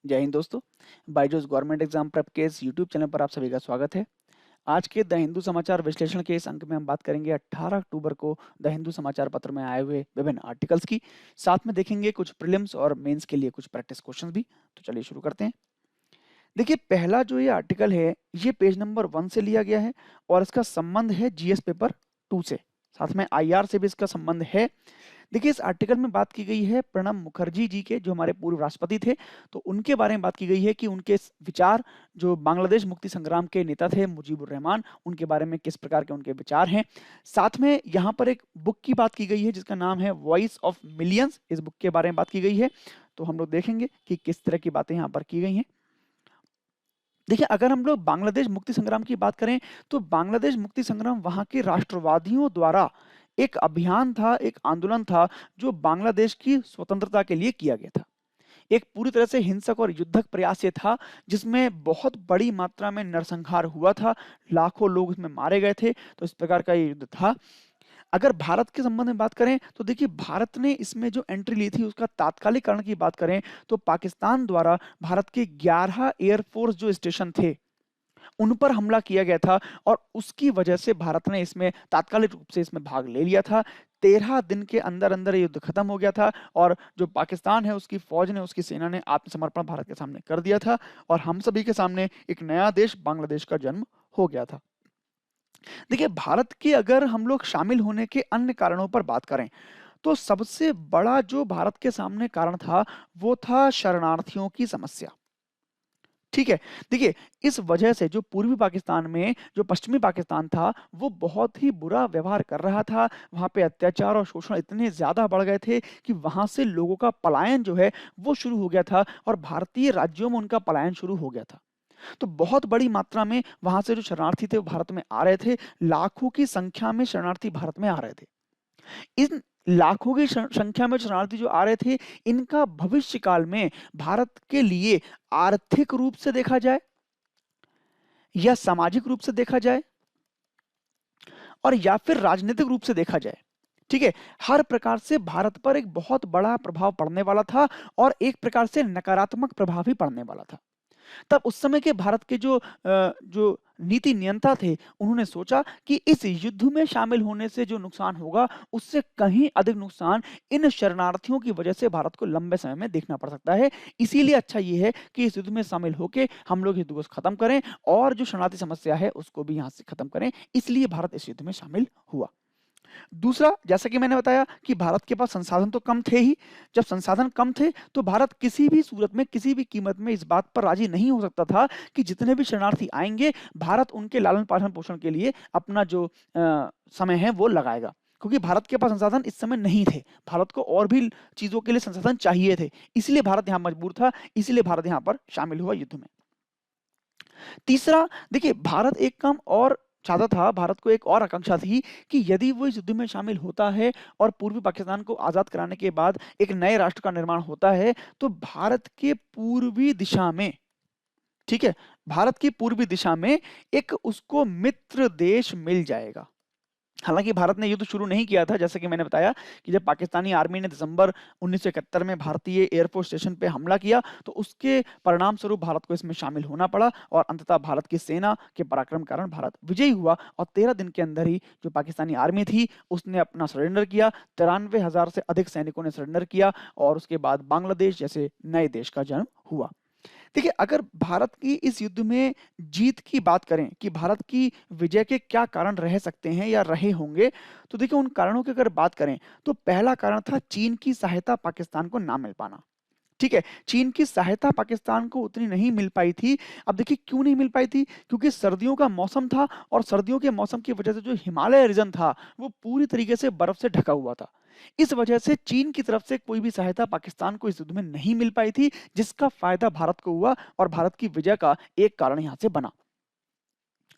जय हिंद दोस्तों। Byju's government exam prep के इस यूट्यूब चैनल पर आप सभी का स्वागत है। आज के द हिंदू समाचार विश्लेषण के इस अंक में हम बात करेंगे 18 अक्टूबर को द हिंदू समाचार पत्र में आए हुए विभिन्न आर्टिकल्स की। साथ में देखेंगे कुछ प्रीलिम्स और मेंस के लिए कुछ प्रैक्टिस क्वेश्चंस भी। तो चलिए शुरू करते हैं। देखिए, पहला जो ये आर्टिकल है, ये पेज नंबर 1 से लिया गया है और इसका संबंध है जीएस पेपर 2 से। साथ में आईआर से भी इसका संबंध है। देखिए, इस आर्टिकल में बात की गई है प्रणब मुखर्जी जी के, जो हमारे पूर्व राष्ट्रपति थे। तो उनके बारे में बात की गई है कि उनके विचार, जो बांग्लादेश मुक्ति संग्राम के नेता थे मुजीबुर रहमान, उनके बारे में किस प्रकार के उनके विचार हैं। साथ में यहाँ पर एक बुक की बात की गई है जिसका नाम है वॉइस ऑफ मिलियंस। इस बुक के बारे में बात की गई है। तो हम लोग देखेंगे कि किस तरह की बातें यहाँ पर की गई हैं। देखिए, अगर हम लोग बांग्लादेश मुक्ति संग्राम की बात करें, तो बांग्लादेश मुक्ति संग्राम वहाँ के राष्ट्रवादियों द्वारा एक अभियान था, एक आंदोलन था, जो बांग्लादेश की स्वतंत्रता के लिए किया गया था। एक पूरी तरह से हिंसक और युद्धक प्रयास ये था, जिसमें बहुत बड़ी मात्रा में नरसंहार हुआ था, लाखों लोग इसमें मारे गए थे। तो इस प्रकार का ये युद्ध था। अगर भारत के संबंध में बात करें, तो देखिए, भारत ने इसमें जो एंट्री ली थी उसका तात्कालिक कारण की बात करें, तो पाकिस्तान द्वारा भारत के 11 एयरफोर्स जो स्टेशन थे, उन पर हमला किया गया था और उसकी वजह से भारत ने इसमें तात्कालिक रूप से इसमें भाग ले लिया था। 13 दिन के अंदर अंदर ये युद्ध खत्म हो गया था और जो पाकिस्तान है, उसकी फौज ने, उसकी सेना ने आत्मसमर्पण भारत के सामने कर दिया था और हम सभी के सामने एक नया देश बांग्लादेश का जन्म हो गया था। देखिए, भारत के अगर हम लोग शामिल होने के अन्य कारणों पर बात करें, तो सबसे बड़ा जो भारत के सामने कारण था, वो था शरणार्थियों की समस्या। ठीक है। देखिए, इस वजह से जो पूर्वी पाकिस्तान में जो पश्चिमी पाकिस्तान था, वो बहुत ही बुरा व्यवहार कर रहा था। वहाँ पे अत्याचार और शोषण इतने ज़्यादा बढ़ गए थे कि वहाँ से लोगों का पलायन जो है, वो शुरू हो गया था और भारतीय राज्यों में उनका पलायन शुरू हो गया था। तो बहुत बड़ी मात्रा में वहाँ से जो शरणार्थी थे, वो भारत में आ रहे थे। लाखों की संख्या में शरणार्थी भारत में आ रहे थे। इन लाखों की संख्या में शरणार्थी जो आ रहे थे, इनका भविष्य काल में भारत के लिए आर्थिक रूप से देखा जाए या सामाजिक रूप से देखा जाए और या फिर राजनीतिक रूप से देखा जाए, ठीक है, हर प्रकार से भारत पर एक बहुत बड़ा प्रभाव पड़ने वाला था और एक प्रकार से नकारात्मक प्रभाव ही पड़ने वाला था। तब उस समय के भारत के जो नीति नियंता थे, उन्होंने सोचा कि इस युद्ध में शामिल होने से जो नुकसान होगा, उससे कहीं अधिक नुकसान इन शरणार्थियों की वजह से भारत को लंबे समय में देखना पड़ सकता है। इसीलिए अच्छा ये है कि इस युद्ध में शामिल होके हम लोग युद्ध को खत्म करें और जो शरणार्थी समस्या है उसको भी यहाँ से खत्म करें। इसलिए भारत इस युद्ध में शामिल हुआ। दूसरा, जैसा कि मैंने बताया कि भारत के पास संसाधन तो कम थे ही। जब संसाधन कम थे, तो भारत किसी भी सूरत में, किसी भी कीमत में इस बात पर राजी नहीं हो सकता था कि जितने भी शरणार्थी आएंगे, भारत उनके लालन पालन पोषण के लिए अपना जो समय है वो लगाएगा। क्योंकि भारत के पास संसाधन इस समय नहीं थे, भारत को और भी चीजों के लिए संसाधन चाहिए थे। इसलिए भारत यहाँ मजबूर था, इसलिए भारत यहाँ पर शामिल हुआ युद्ध में। तीसरा, देखिए, भारत एक काम और चाहता था, भारत को एक और आकांक्षा थी कि यदि वो इस युद्ध में शामिल होता है और पूर्वी पाकिस्तान को आज़ाद कराने के बाद एक नए राष्ट्र का निर्माण होता है, तो भारत के पूर्वी दिशा में, ठीक है, भारत की पूर्वी दिशा में एक उसको मित्र देश मिल जाएगा। हालांकि भारत ने युद्ध शुरू नहीं किया था, जैसा कि मैंने बताया कि जब पाकिस्तानी आर्मी ने दिसंबर 1971 में भारतीय एयरफोर्स स्टेशन पे हमला किया, तो उसके परिणाम स्वरूप भारत को इसमें शामिल होना पड़ा और अंततः भारत की सेना के पराक्रम कारण भारत विजयी हुआ और 13 दिन के अंदर ही जो पाकिस्तानी आर्मी थी, उसने अपना सरेंडर किया। 93,000 से अधिक सैनिकों ने सरेंडर किया और उसके बाद बांग्लादेश जैसे नए देश का जन्म हुआ। देखिए, अगर भारत की इस युद्ध में जीत की बात करें कि भारत की विजय के क्या कारण रह सकते हैं या रहे होंगे, तो देखिए, उन कारणों की अगर बात करें, तो पहला कारण था चीन की सहायता पाकिस्तान को ना मिल पाना। ठीक है, चीन की सहायता पाकिस्तान को उतनी नहीं मिल पाई थी। अब देखिए, क्यों नहीं मिल पाई थी? क्योंकि सर्दियों का मौसम था और सर्दियों के मौसम की वजह से जो हिमालय रीजन था, वो पूरी तरीके से बर्फ से ढका हुआ था। इस वजह से चीन की तरफ से कोई भी सहायता पाकिस्तान को इस युद्ध में नहीं मिल पाई थी, जिसका फायदा भारत को हुआ और भारत की विजय का एक कारण यहां से बना।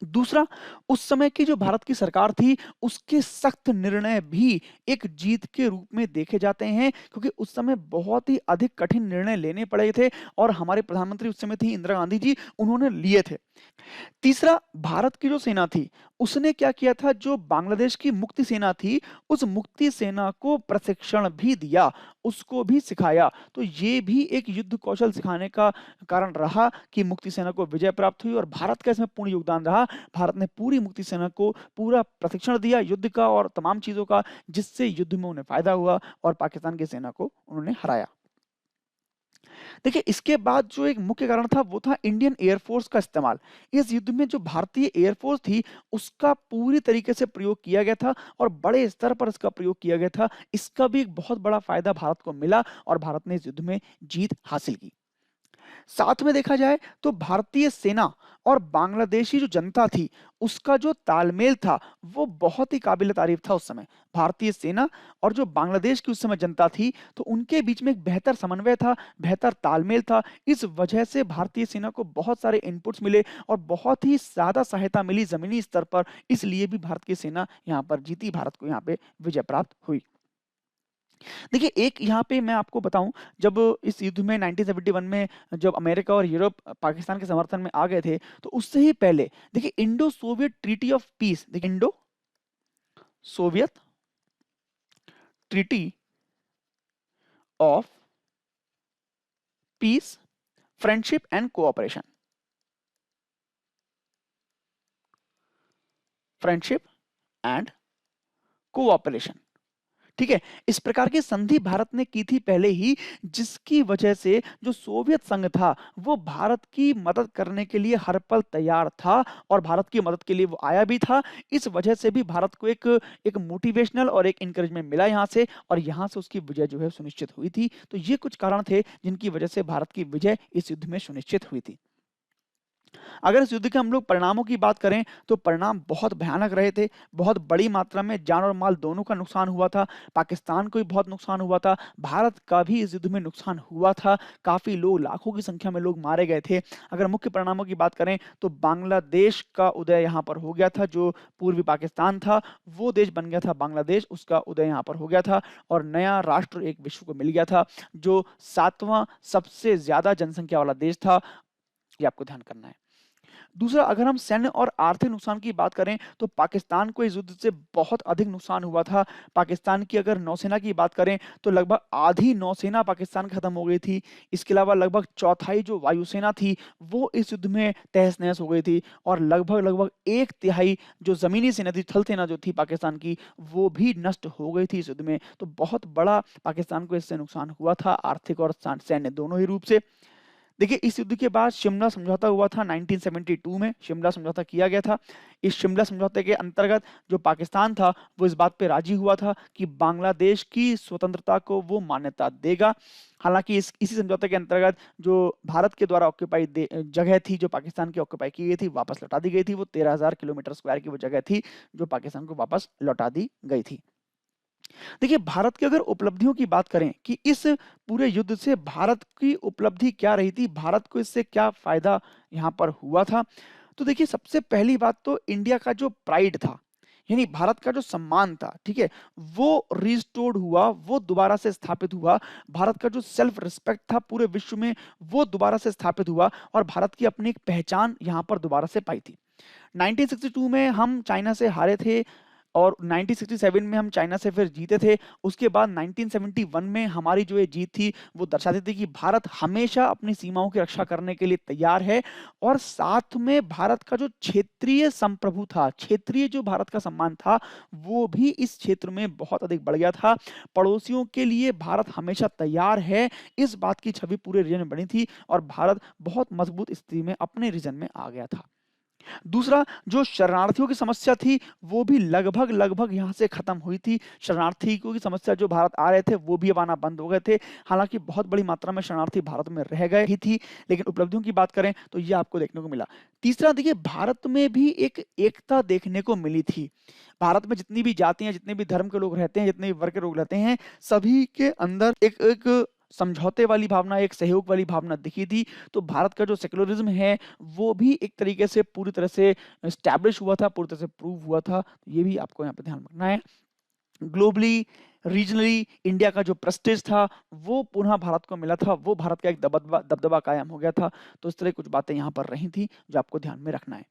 दूसरा, उस समय की जो भारत की सरकार थी, उसके सख्त निर्णय भी एक जीत के रूप में देखे जाते हैं, क्योंकि उस समय बहुत ही अधिक कठिन निर्णय लेने पड़े थे और हमारे प्रधानमंत्री उस समय थी इंदिरा गांधी जी, उन्होंने लिए थे। तीसरा, भारत की जो सेना थी, उसने क्या किया था, जो बांग्लादेश की मुक्ति सेना थी, उस मुक्ति सेना को प्रशिक्षण भी दिया, उसको भी सिखाया। तो ये भी एक युद्ध कौशल सिखाने का कारण रहा कि मुक्ति सेना को विजय प्राप्त हुई और भारत का इसमें पूर्ण योगदान रहा। भारत ने पूरी मुक्ति सेना को पूरा प्रशिक्षण दिया युद्ध का और तमाम चीज़ों का, जिससे युद्ध में उन्हें फायदा हुआ और पाकिस्तान की सेना को उन्होंने हराया। देखिए, इसके बाद जो एक मुख्य कारण था वो था इंडियन एयरफोर्स का इस्तेमाल। इस युद्ध में जो भारतीय एयरफोर्स थी, उसका पूरी तरीके से प्रयोग किया गया था और बड़े स्तर पर इसका प्रयोग किया गया था। इसका भी एक बहुत बड़ा फायदा भारत को मिला और भारत ने इस युद्ध में जीत हासिल की। साथ में देखा जाए तो भारतीय सेना और बांग्लादेशी जो जनता थी, उसका जो तालमेल था, वो बहुत ही काबिल तारीफ था उस समय। भारतीय सेना और जो बांग्लादेश की उस समय जनता थी, तो उनके बीच में एक बेहतर समन्वय था, बेहतर तालमेल था। इस वजह से भारतीय सेना को बहुत सारे इनपुट्स मिले और बहुत ही ज़्यादा सहायता मिली ज़मीनी स्तर पर। इसलिए भी भारत की सेना यहाँ पर जीती, भारत को यहाँ पे विजय प्राप्त हुई। देखिए, एक यहाँ पे मैं आपको बताऊँ, जब इस युद्ध में 1971 में जब अमेरिका और यूरोप पाकिस्तान के समर्थन में आ गए थे, तो उससे ही पहले देखिए Indo Soviet treaty of peace, देखिए Indo Soviet treaty of peace, friendship and cooperation, friendship and cooperation, ठीक है। इस प्रकार की संधि भारत ने की थी पहले ही, जिसकी वजह से जो सोवियत संघ था, वो भारत की मदद करने के लिए हर पल तैयार था और भारत की मदद के लिए वो आया भी था। इस वजह से भी भारत को एक एक मोटिवेशनल और एक इंकरेजमेंट मिला यहाँ से और यहाँ से उसकी विजय जो है सुनिश्चित हुई थी। तो ये कुछ कारण थे जिनकी वजह से भारत की विजय इस युद्ध में सुनिश्चित हुई थी। अगर इस युद्ध के हम लोग परिणामों की बात करें, तो परिणाम बहुत भयानक रहे थे। बहुत बड़ी मात्रा में जान और माल दोनों का नुकसान हुआ था। पाकिस्तान को भी बहुत नुकसान हुआ था। भारत का भी इस युद्ध में नुकसान हुआ था। काफ़ी लोग, लाखों की संख्या में लोग मारे गए थे। अगर मुख्य परिणामों की बात करें, तो बांग्लादेश का उदय यहाँ पर हो गया था। जो पूर्वी पाकिस्तान था, वो देश बन गया था बांग्लादेश, उसका उदय यहाँ पर हो गया था और नया राष्ट्र एक विश्व को मिल गया था, जो 7वां सबसे ज़्यादा जनसंख्या वाला देश था। ये आपको ध्यान करना है। दूसरा, अगर हम सैन्य और आर्थिक नुकसान की बात करें, तो पाकिस्तान को इस युद्ध से बहुत अधिक नुकसान हुआ था। पाकिस्तान की अगर नौसेना की बात करें, तो लगभग आधी नौसेना पाकिस्तान खत्म हो गई थी। इसके अलावा लगभग चौथाई जो वायुसेना थी, वो इस युद्ध में तहस-नहस हो गई थी और लगभग-लगभग 1/3 जो ज़मीनी सेना थी, थल सेना जो थी पाकिस्तान की, वो भी नष्ट हो गई थी इस युद्ध में। तो बहुत बड़ा पाकिस्तान को इससे नुकसान हुआ था, आर्थिक और सैन्य दोनों ही रूप से। देखिए, इस युद्ध के बाद शिमला समझौता हुआ था 1972 में, शिमला समझौता किया गया था। इस शिमला समझौते के अंतर्गत जो पाकिस्तान था, वो इस बात पे राजी हुआ था कि बांग्लादेश की स्वतंत्रता को वो मान्यता देगा। हालाँकि इसी समझौते के अंतर्गत जो भारत के द्वारा ऑक्यूपाई जगह थी, जो पाकिस्तान की ऑक्यूपाई की गई थी, वापस लौटा दी गई थी। वो 13,000 किलोमीटर स्क्वायर की वो जगह थी, जो पाकिस्तान को वापस लौटा दी गई थी। देखिए, भारत की अगर उपलब्धियों की बात करें कि इस पूरे युद्ध से भारत की उपलब्धि क्या रही थी, भारत को इससे क्या फ़ायदा यहाँ पर हुआ था? तो देखिए, सबसे पहली बात तो इंडिया का जो प्राइड था, यानी भारत का जो सम्मान था, ठीक है? वो रिस्टोर्ड हुआ, वो दोबारा से स्थापित हुआ। भारत का जो सेल्फ रिस्पेक्ट था पूरे विश्व में, वो दोबारा से स्थापित हुआ और भारत की अपनी एक पहचान यहाँ पर दोबारा से पाई थी। 1962 में हम चाइना से हारे थे और 1967 में हम चाइना से फिर जीते थे। उसके बाद 1971 में हमारी जो ये जीत थी, वो दर्शाती थी कि भारत हमेशा अपनी सीमाओं की रक्षा करने के लिए तैयार है और साथ में भारत का जो क्षेत्रीय संप्रभु था, क्षेत्रीय जो भारत का सम्मान था, वो भी इस क्षेत्र में बहुत अधिक बढ़ गया था। पड़ोसियों के लिए भारत हमेशा तैयार है, इस बात की छवि पूरे रीजन में बनी थी और भारत बहुत मजबूत स्थिति में अपने रीजन में आ गया था। दूसरा, जो शरणार्थियों की समस्या थी, वो भी लगभग यहाँ से खत्म हुई थी। शरणार्थियों की समस्या जो भारत आ रहे थे, वो भी अब आना बंद हो गए थे। हालाँकि बहुत बड़ी मात्रा में शरणार्थी भारत में रह गए ही थी, लेकिन उपलब्धियों की बात करें तो ये आपको देखने को मिला। तीसरा, देखिए भारत में भी एक एकता देखने को मिली थी। भारत में जितनी भी जातियाँ, जितने भी धर्म के लोग रहते हैं, जितने भी वर्ग के लोग रहते हैं, सभी के अंदर एक एक समझौते वाली भावना, एक सहयोग वाली भावना दिखी थी। तो भारत का जो सेक्युलरिज्म है वो भी एक तरीके से पूरी तरह से एस्टैब्लिश हुआ था, पूरी तरह से प्रूव हुआ था। ये भी आपको यहाँ पे ध्यान रखना है। ग्लोबली, रीजनली इंडिया का जो प्रेस्टीज था वो पुनः भारत को मिला था, वो भारत का एक दबदबा दबदबा कायम हो गया था। तो इस तरह कुछ बातें यहाँ पर रही थी जो आपको ध्यान में रखना है।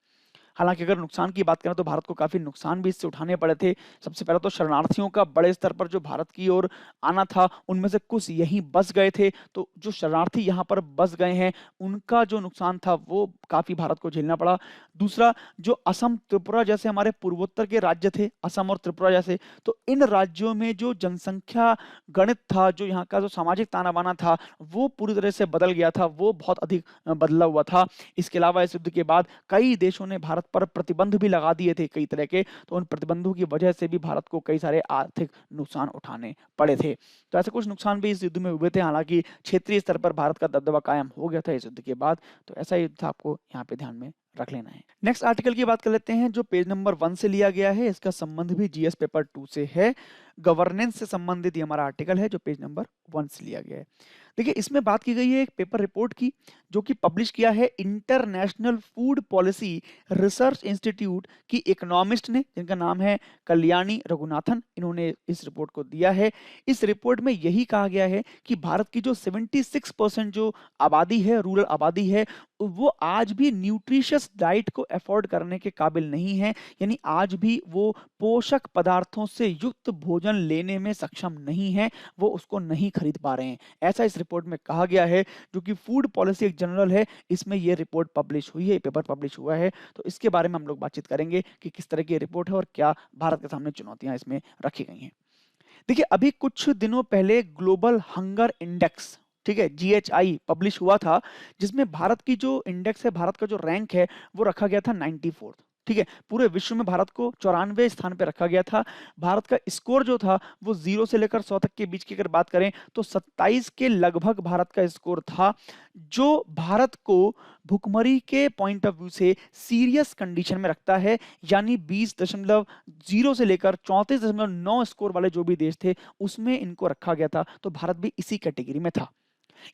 हालांकि अगर नुकसान की बात करें तो भारत को काफी नुकसान भी इससे उठाने पड़े थे। सबसे पहले तो शरणार्थियों का बड़े स्तर पर जो भारत की ओर आना था, उनमें से कुछ यहीं बस गए थे। तो जो शरणार्थी यहाँ पर बस गए हैं, उनका जो नुकसान था वो काफी भारत को झेलना पड़ा। दूसरा, जो असम, त्रिपुरा जैसे हमारे पूर्वोत्तर के राज्य थे, असम और त्रिपुरा जैसे, तो इन राज्यों में जो जनसंख्या गणित था, जो यहाँ का जो सामाजिक ताना बाना था, वो पूरी तरह से बदल गया था, वो बहुत अधिक बदला हुआ था। इसके अलावा इस युद्ध के बाद कई देशों ने भारत पर प्रतिबंध भी लगा दिए थे कई तरह के। तो उन प्रतिबंधों की वजह से भी भारत को कई सारे आर्थिक नुकसान उठाने पड़े थे। तो ऐसे कुछ नुकसान भी इस युद्ध में हुए थे। हालांकि क्षेत्रीय स्तर पर भारत का दबदबा कायम हो गया था इस युद्ध के बाद। तो ऐसा युद्ध था, आपको यहाँ पे ध्यान में रख लेना है। नेक्स्ट आर्टिकल की बात कर लेते हैं जो पेज नंबर 1 से लिया गया है। इसका संबंध भी जीएस पेपर 2 से है। गवर्नेंस से संबंधित ये हमारा आर्टिकल है जो पेज नंबर 1 से लिया गया है। देखिए, इसमें बात की गई है एक पेपर रिपोर्ट की जो कि पब्लिश किया है international food policy research institute की इकोनॉमिस्ट ने, जिनका नाम है कल्याणी रघुनाथन। इन्होंने इस रिपोर्ट को दिया है। इस रिपोर्ट में यही कहा गया है कि भारत की जो 76% जो आबादी है, रूरल आबादी है, वो आज भी न्यूट्रिशियस डाइट को अफोर्ड करने के काबिल नहीं है। यानी आज भी वो पोषक पदार्थों से युक्त भोजन लेने में सक्षम नहीं है, वो उसको नहीं खरीद पा रहे हैं, ऐसा इस रिपोर्ट में कहा गया है। जो कि फूड पॉलिसी एक जनरल है, इसमें ये रिपोर्ट पब्लिश हुई है, पेपर पब्लिश हुआ है। तो इसके बारे में हम लोग बातचीत करेंगे कि किस तरह की रिपोर्ट है और क्या भारत के सामने चुनौतियां इसमें रखी गई हैं। देखिए, अभी कुछ दिनों पहले ग्लोबल हंगर इंडेक्स, ठीक है, जीएचआई पब्लिश हुआ था, जिसमें भारत की जो इंडेक्स है, भारत का जो रैंक है, वो रखा गया था 94। ठीक है, पूरे विश्व में भारत को 94वें स्थान पे रखा गया था। भारत का स्कोर जो था वो 0 से लेकर 100 तक के बीच की अगर बात करें तो 27 के लगभग भारत का स्कोर था, जो भारत को भुखमरी के पॉइंट ऑफ व्यू से सीरियस कंडीशन में रखता है। यानी 20.0 से लेकर 34.9 स्कोर वाले जो भी देश थे उसमें इनको रखा गया था। तो भारत भी इसी कैटेगरी में था।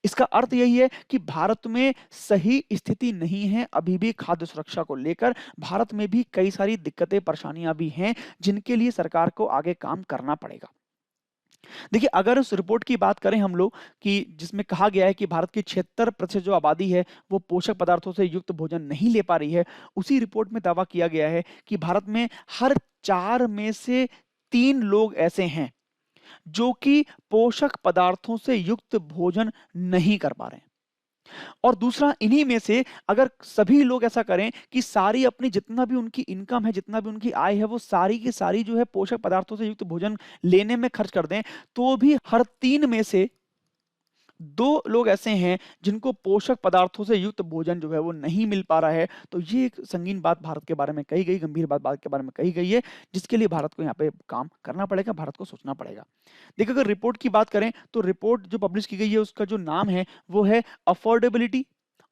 इसका अर्थ यही है कि भारत में सही स्थिति नहीं है अभी भी खाद्य सुरक्षा को लेकर। भारत में भी कई सारी दिक्कतें, परेशानियां भी हैं जिनके लिए सरकार को आगे काम करना पड़ेगा। देखिए, अगर उस रिपोर्ट की बात करें हम लोग कि जिसमें कहा गया है कि भारत की 76% जो आबादी है वो पोषक पदार्थों से युक्त भोजन नहीं ले पा रही है, उसी रिपोर्ट में दावा किया गया है कि भारत में हर 4 में से 3 लोग ऐसे हैं जो कि पोषक पदार्थों से युक्त भोजन नहीं कर पा रहे हैं। और दूसरा, इन्हीं में से अगर सभी लोग ऐसा करें कि सारी अपनी जितना भी उनकी इनकम है, जितना भी उनकी आय है, वो सारी की सारी जो है पोषक पदार्थों से युक्त भोजन लेने में खर्च कर दें, तो भी हर 3 में से 2 लोग ऐसे हैं जिनको पोषक पदार्थों से युक्त भोजन जो है वो नहीं मिल पा रहा है। तो ये एक संगीन बात भारत के बारे में कही गई, गंभीर बात भारत के बारे में कही गई है, जिसके लिए भारत को यहाँ पे काम करना पड़ेगा, भारत को सोचना पड़ेगा। देखिए, अगर रिपोर्ट की बात करें तो रिपोर्ट जो पब्लिश की गई है उसका जो नाम है वो है affordability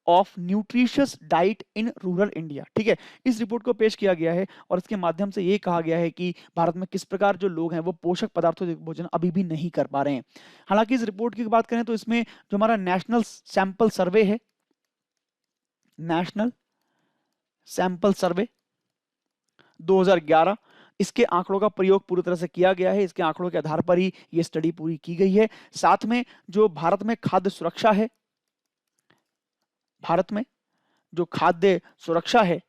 of nutritious diet in rural India. ठीक है, इस रिपोर्ट को पेश किया गया है और इसके माध्यम से ये कहा गया है कि भारत में किस प्रकार जो लोग हैं वो पोषक पदार्थों से भोजन अभी भी नहीं कर पा रहे हैं। हालांकि इस रिपोर्ट की बात करें तो इसमें जो हमारा नेशनल सैंपल सर्वे है, नेशनल सैंपल सर्वे 2011, इसके आंकड़ों का प्रयोग पूरी तरह से किया गया है। इसके आंकड़ों के आधार पर ही ये स्टडी पूरी की गई है। साथ में जो भारत में खाद्य सुरक्षा है, भारत में जो खाद्य सुरक्षा है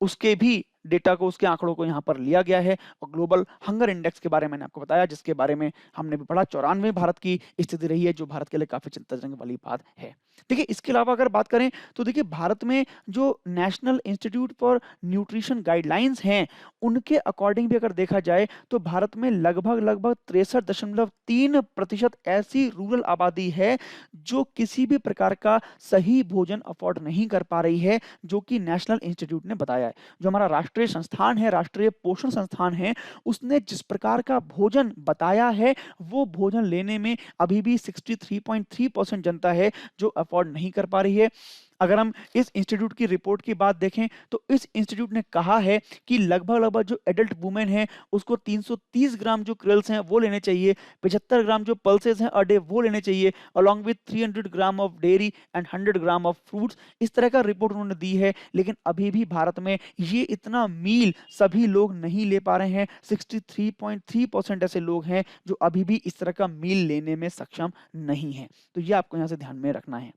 उसके भी डेटा को, उसके आंकड़ों को यहाँ पर लिया गया है। और ग्लोबल हंगर इंडेक्स के बारे में मैंने आपको बताया, जिसके बारे में हमने भी पढ़ा, 94 भारत की स्थिति रही है, जो भारत के लिए काफी चिंताजनक वाली बात है। देखिए, इसके अलावा अगर बात करें तो देखिए, भारत में जो national institute for nutrition guidelines हैं, उनके अकॉर्डिंग भी अगर देखा जाए तो भारत में लगभग 63.3% ऐसी रूरल आबादी है जो किसी भी प्रकार का सही भोजन अफोर्ड नहीं कर पा रही है, जो कि नेशनल इंस्टीट्यूट ने बताया है। जो हमारा राष्ट्रीय संस्थान है, राष्ट्रीय पोषण संस्थान है, उसने जिस प्रकार का भोजन बताया है वो भोजन लेने में अभी भी 63.3% जनता है जो अफोर्ड नहीं कर पा रही है। अगर हम इस इंस्टीट्यूट की रिपोर्ट की बात देखें तो इस इंस्टीट्यूट ने कहा है कि लगभग लगभग जो एडल्ट वुमेन है उसको 330 ग्राम जो क्रिल्स हैं वो लेने चाहिए, 75 ग्राम जो पल्सेस हैं अ डे वो लेने चाहिए, along with 300 gram of dairy and 100 gram of fruits. इस तरह का रिपोर्ट उन्होंने दी है, लेकिन अभी भी भारत में ये इतना मील सभी लोग नहीं ले पा रहे हैं। 63.3% ऐसे लोग हैं जो अभी भी इस तरह का मील लेने में सक्षम नहीं है। तो ये आपको यहाँ से ध्यान में रखना है।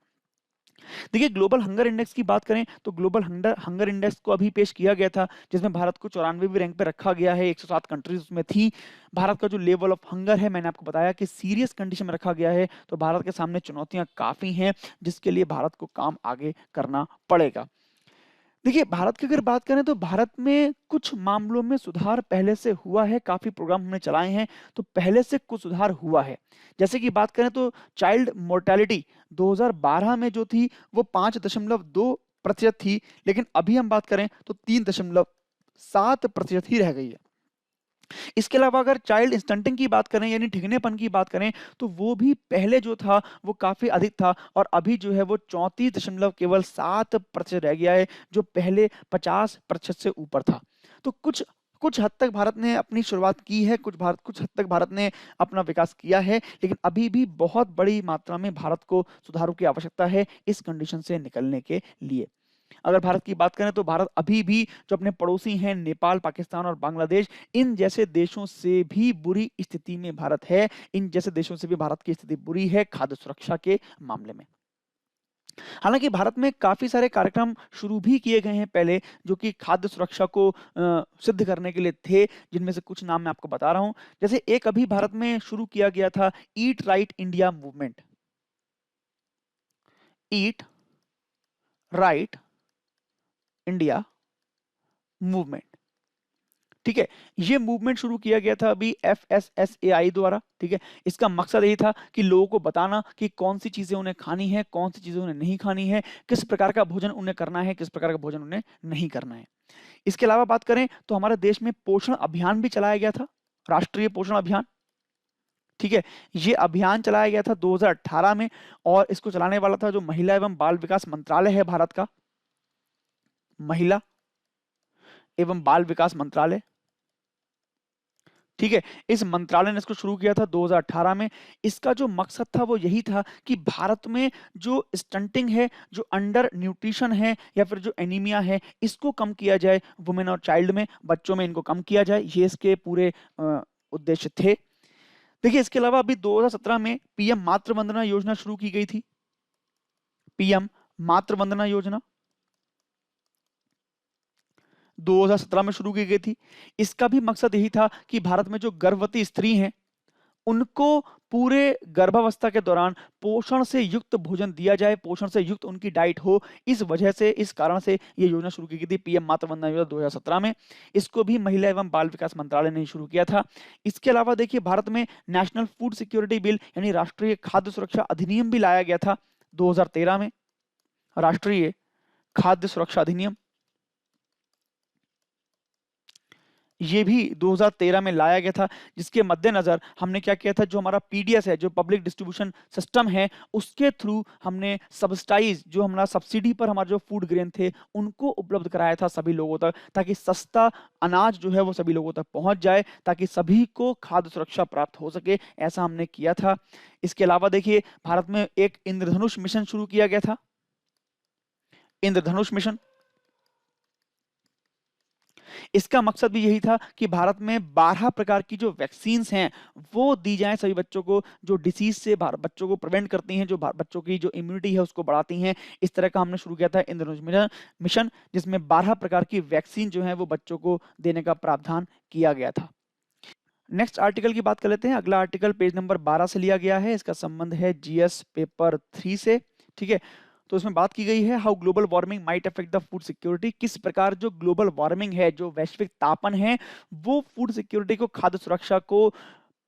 देखिए, ग्लोबल हंगर इंडेक्स की बात करें तो ग्लोबल हंगर हंगर इंडेक्स को अभी पेश किया गया था, जिसमें भारत को 94वीं रैंक पे रखा गया है। 107 कंट्रीज उसमें थी। भारत का जो लेवल ऑफ हंगर है, मैंने आपको बताया कि सीरियस कंडीशन में रखा गया है, तो भारत के सामने चुनौतियां काफी हैं, जिसके लिए भारत को काम आगे करना पड़ेगा। देखिए, भारत की अगर बात करें तो भारत में कुछ मामलों में सुधार पहले से हुआ है, काफ़ी प्रोग्राम हमने चलाए हैं, तो पहले से कुछ सुधार हुआ है। जैसे कि बात करें तो चाइल्ड मोर्टेलिटी 2012 में जो थी वो 5.2% थी, लेकिन अभी हम बात करें तो 3.7% ही रह गई है। इसके अलावा अगर चाइल्ड स्टंटिंग की बात करें यानी ठिगनेपन की बात करें तो वो भी पहले जो था वो काफी अधिक था, और अभी जो है वो 34.7% रह गया है, जो पहले 50% से ऊपर था। तो कुछ कुछ हद तक भारत ने अपनी शुरुआत की है, कुछ हद तक भारत ने अपना विकास किया है, लेकिन अभी भी बहुत बड़ी मात्रा में भारत को सुधारों की आवश्यकता है इस कंडीशन से निकलने के लिए। अगर भारत की बात करें तो भारत अभी भी जो अपने पड़ोसी हैं नेपाल, पाकिस्तान और बांग्लादेश, इन जैसे देशों से भी बुरी स्थिति में भारत है। इन जैसे देशों से भी भारत की स्थिति बुरी है खाद्य सुरक्षा के मामले में। हालांकि भारत में काफी सारे कार्यक्रम शुरू भी किए गए हैं पहले, जो कि खाद्य सुरक्षा को सिद्ध करने के लिए थे, जिनमें से कुछ नाम मैं आपको बता रहा हूं। जैसे एक अभी भारत में शुरू किया गया था eat right India movement. Eat right India movement, ठीक है। ये मूवमेंट शुरू किया गया था अभी FSSAI द्वारा, ठीक है। इसका मकसद यही था कि लोगों को बताना कि कौन सी चीजें उन्हें खानी है, कौन सी चीजें उन्हें नहीं खानी है, किस प्रकार का भोजन उन्हें करना है, किस प्रकार का भोजन उन्हें नहीं करना है। इसके अलावा बात करें तो हमारे देश में पोषण अभियान भी चलाया गया था, राष्ट्रीय पोषण अभियान, ठीक है। ये अभियान चलाया गया था 2018 में, और इसको चलाने वाला था जो महिला एवं बाल विकास मंत्रालय है भारत का, महिला एवं बाल विकास मंत्रालय, ठीक है। इस मंत्रालय ने इसको शुरू किया था 2018 में। इसका जो मकसद था वो यही था कि भारत में जो स्टंटिंग है, जो अंडर न्यूट्रिशन है या फिर जो एनीमिया है, इसको कम किया जाए, वुमेन और चाइल्ड में, बच्चों में इनको कम किया जाए, ये इसके पूरे उद्देश्य थे। देखिए, इसके अलावा अभी 2017 में पीएम मातृ वंदना योजना शुरू की गई थी। पीएम मातृ वंदना योजना 2017 में शुरू की गई थी। इसका भी मकसद यही था कि भारत में जो गर्भवती स्त्री हैं उनको पूरे गर्भावस्था के दौरान पोषण से युक्त भोजन दिया जाए, पोषण से युक्त उनकी डाइट हो। इस वजह से, इस कारण से ये योजना शुरू की गई थी, पीएम मातृ वंदना योजना 2017 में। इसको भी महिला एवं बाल विकास मंत्रालय ने शुरू किया था। इसके अलावा देखिए, भारत में नेशनल फूड सिक्योरिटी बिल यानी राष्ट्रीय खाद्य सुरक्षा अधिनियम भी लाया गया था 2013 में। राष्ट्रीय खाद्य सुरक्षा अधिनियम ये भी 2013 में लाया गया था, जिसके मद्देनजर हमने क्या किया था, जो हमारा पीडीएस है, जो पब्लिक डिस्ट्रीब्यूशन सिस्टम है, उसके थ्रू हमने सब्सिडाइज, जो हमारा सब्सिडी पर हमारे जो फूड ग्रेन थे उनको उपलब्ध कराया था सभी लोगों तक, ताकि सस्ता अनाज जो है वो सभी लोगों तक पहुंच जाए, ताकि सभी को खाद्य सुरक्षा प्राप्त हो सके। ऐसा हमने किया था। इसके अलावा देखिए, भारत में एक इंद्रधनुष मिशन शुरू किया गया था। इंद्रधनुष मिशन, इसका मकसद भी यही था कि भारत में 12 प्रकार की जो वैक्सीन्स हैं वो दी जाएं सभी बच्चों को, जो डिसीज से बच्चों को प्रिवेंट करती हैं, जो बच्चों की जो इम्यूनिटी है उसको बढ़ाती हैं। इस तरह का हमने शुरू किया था इंद्रधनुष मिशन, जिसमें 12 प्रकार की वैक्सीन जो है वो बच्चों को देने का प्रावधान किया गया था। नेक्स्ट आर्टिकल की बात कर लेते हैं। अगला आर्टिकल पेज नंबर 12 से लिया गया है। इसका संबंध है जीएस पेपर 3 से, ठीक है। तो इसमें बात की गई है how global warming might affect the food security. किस प्रकार जो ग्लोबल वार्मिंग है, जो वैश्विक तापन है, वो फूड सिक्योरिटी को, खाद्य सुरक्षा को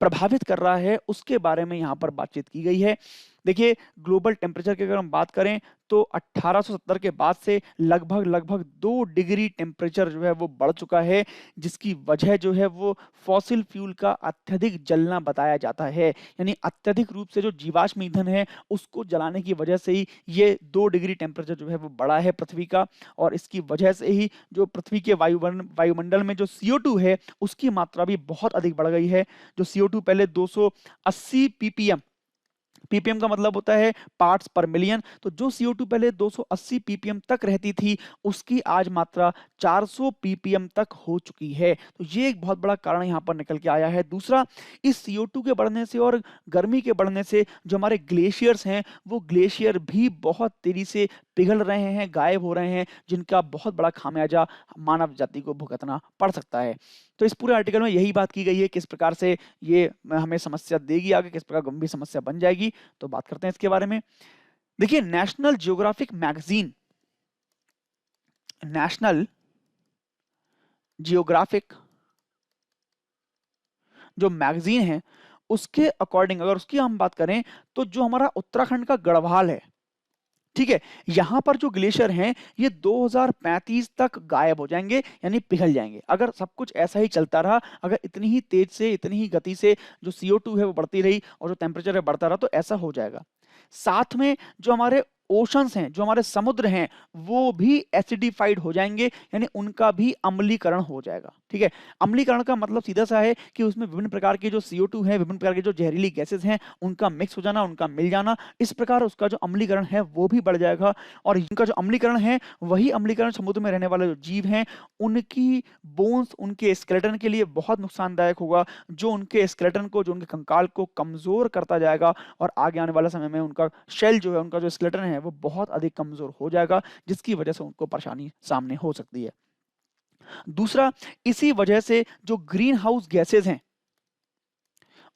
प्रभावित कर रहा है, उसके बारे में यहाँ पर बातचीत की गई है। देखिए ग्लोबल टेम्परेचर की अगर हम बात करें तो 1870 के बाद से लगभग 2 डिग्री टेम्परेचर जो है वो बढ़ चुका है, जिसकी वजह जो है वो फॉसिल फ्यूल का अत्यधिक जलना बताया जाता है। यानी अत्यधिक रूप से जो जीवाश्म ईंधन है उसको जलाने की वजह से ही ये 2 डिग्री टेम्परेचर जो है वो बढ़ा है पृथ्वी का, और इसकी वजह से ही जो पृथ्वी के वायुमंडल में जो CO2 है उसकी मात्रा भी बहुत अधिक बढ़ गई है। जो CO2 पहले 280 ppm, पीपीएम का मतलब होता है पार्ट्स पर मिलियन, तो जो CO2 पहले 280 पीपीएम तक रहती थी उसकी आज मात्रा 400 पीपीएम तक हो चुकी है। तो ये एक बहुत बड़ा कारण यहाँ पर निकल के आया है। दूसरा, इस CO2 के बढ़ने से और गर्मी के बढ़ने से जो हमारे ग्लेशियर्स हैं वो ग्लेशियर भी बहुत तेजी से पिघल रहे हैं, गायब हो रहे हैं, जिनका बहुत बड़ा खामियाजा मानव जाति को भुगतना पड़ सकता है। तो इस पूरे आर्टिकल में यही बात की गई है किस प्रकार से ये हमें समस्या देगी आगे, किस प्रकार गंभीर समस्या बन जाएगी। तो बात करते हैं इसके बारे में। देखिए नेशनल जियोग्राफिक जो मैगजीन है उसके अकॉर्डिंग अगर उसकी हम बात करें तो जो हमारा उत्तराखंड का गढ़वाल है, ठीक है, यहां पर जो ग्लेशियर हैं ये 2035 तक गायब हो जाएंगे, यानी पिघल जाएंगे। अगर सब कुछ ऐसा ही चलता रहा, अगर इतनी ही तेज से इतनी ही गति से जो CO2 है वो बढ़ती रही और जो टेम्परेचर है बढ़ता रहा, तो ऐसा हो जाएगा। साथ में जो हमारे ओशंस हैं, जो हमारे समुद्र हैं, वो भी एसिडिफाइड हो जाएंगे, यानी उनका भी अम्लीकरण हो जाएगा। ठीक है, अम्लीकरण का मतलब सीधा सा है कि उसमें विभिन्न प्रकार के जो CO2 है, विभिन्न प्रकार के जो जहरीली गैसेस हैं, उनका मिक्स हो जाना, उनका मिल जाना, इस प्रकार उसका जो अम्लीकरण है वो भी बढ़ जाएगा। और इनका जो अम्लीकरण है वही अम्लीकरण समुद्र में रहने वाले जो जीव हैं उनकी बोन्स, उनके स्केलेटन के लिए बहुत नुकसानदायक होगा, जो उनके स्केलेटन को, जो उनके कंकाल को कमजोर करता जाएगा, और आगे आने वाला समय में उनका शेल जो है, उनका जो स्केलेटन है वो बहुत अधिक कमजोर हो जाएगा, जिसकी वजह से उनको परेशानी सामने हो सकती है। दूसरा, इसी वजह से जो ग्रीन हाउस गैसेज हैं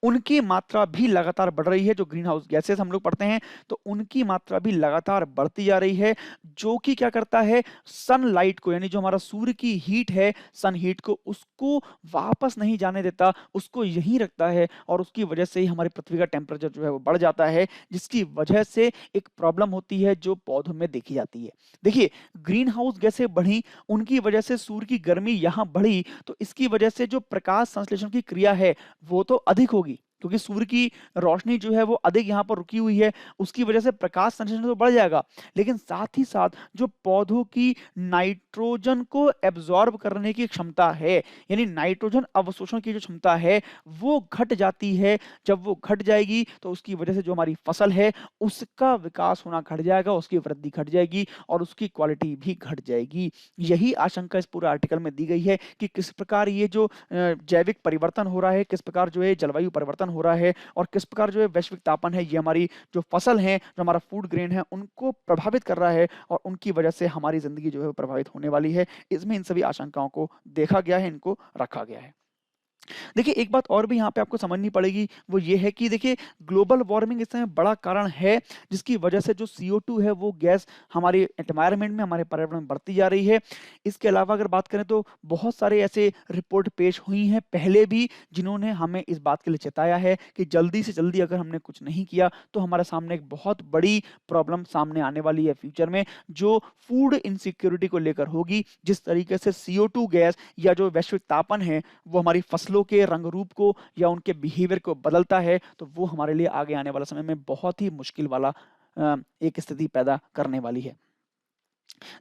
उनकी मात्रा भी लगातार बढ़ रही है। जो ग्रीन हाउस गैसेस हम लोग पढ़ते हैं तो उनकी मात्रा भी लगातार बढ़ती जा रही है, जो कि क्या करता है, सनलाइट को, यानी जो हमारा सूर्य की हीट है, सन हीट को, उसको वापस नहीं जाने देता, उसको यहीं रखता है, और उसकी वजह से ही हमारी पृथ्वी का टेम्परेचर जो है वो बढ़ जाता है, जिसकी वजह से एक प्रॉब्लम होती है जो पौधों में देखी जाती है। देखिए, ग्रीन हाउस गैसें बढ़ी, उनकी वजह से सूर्य की गर्मी यहाँ बढ़ी, तो इसकी वजह से जो प्रकाश संश्लेषण की क्रिया है वो तो अधिक होगी, क्योंकि सूर्य की रोशनी जो है वो अधिक यहाँ पर रुकी हुई है, उसकी वजह से प्रकाश संश्लेषण तो बढ़ जाएगा, लेकिन साथ ही साथ जो पौधों की नाइट्रोजन को एब्जॉर्ब करने की क्षमता है, यानी नाइट्रोजन अवशोषण की जो क्षमता है वो घट जाती है। जब वो घट जाएगी तो उसकी वजह से जो हमारी फसल है उसका विकास होना घट जाएगा, उसकी वृद्धि घट जाएगी और उसकी क्वालिटी भी घट जाएगी। यही आशंका इस पूरे आर्टिकल में दी गई है कि किस प्रकार ये जो जैविक परिवर्तन हो रहा है, किस प्रकार जो है जलवायु परिवर्तन हो रहा है, और किस प्रकार जो है वैश्विक तापन है ये हमारी जो फसल है, जो हमारा फूड ग्रेन है, उनको प्रभावित कर रहा है, और उनकी वजह से हमारी जिंदगी जो है प्रभावित होने वाली है। इसमें इन सभी आशंकाओं को देखा गया है, इनको रखा गया है। देखिए एक बात और भी यहाँ पे आपको समझनी पड़ेगी, वो ये है कि देखिए ग्लोबल वार्मिंग इस समय बड़ा कारण है, जिसकी वजह से जो CO2 है वो गैस हमारे एनवायरनमेंट में, हमारे पर्यावरण में बढ़ती जा रही है। इसके अलावा अगर बात करें तो बहुत सारे ऐसे रिपोर्ट पेश हुई हैं पहले भी, जिन्होंने हमें इस बात के लिए चेताया है कि जल्दी से जल्दी अगर हमने कुछ नहीं किया तो हमारे सामने एक बहुत बड़ी प्रॉब्लम सामने आने वाली है फ्यूचर में, जो फूड इनसिक्योरिटी को लेकर होगी। जिस तरीके से CO2 गैस या जो वैश्विक तापन है वो हमारी फसलों के रंग रूप को या उनके बिहेवियर को बदलता है, तो वो हमारे लिए आगे आने वाला समय में बहुत ही मुश्किल वाला एक स्थिति पैदा करने वाली है।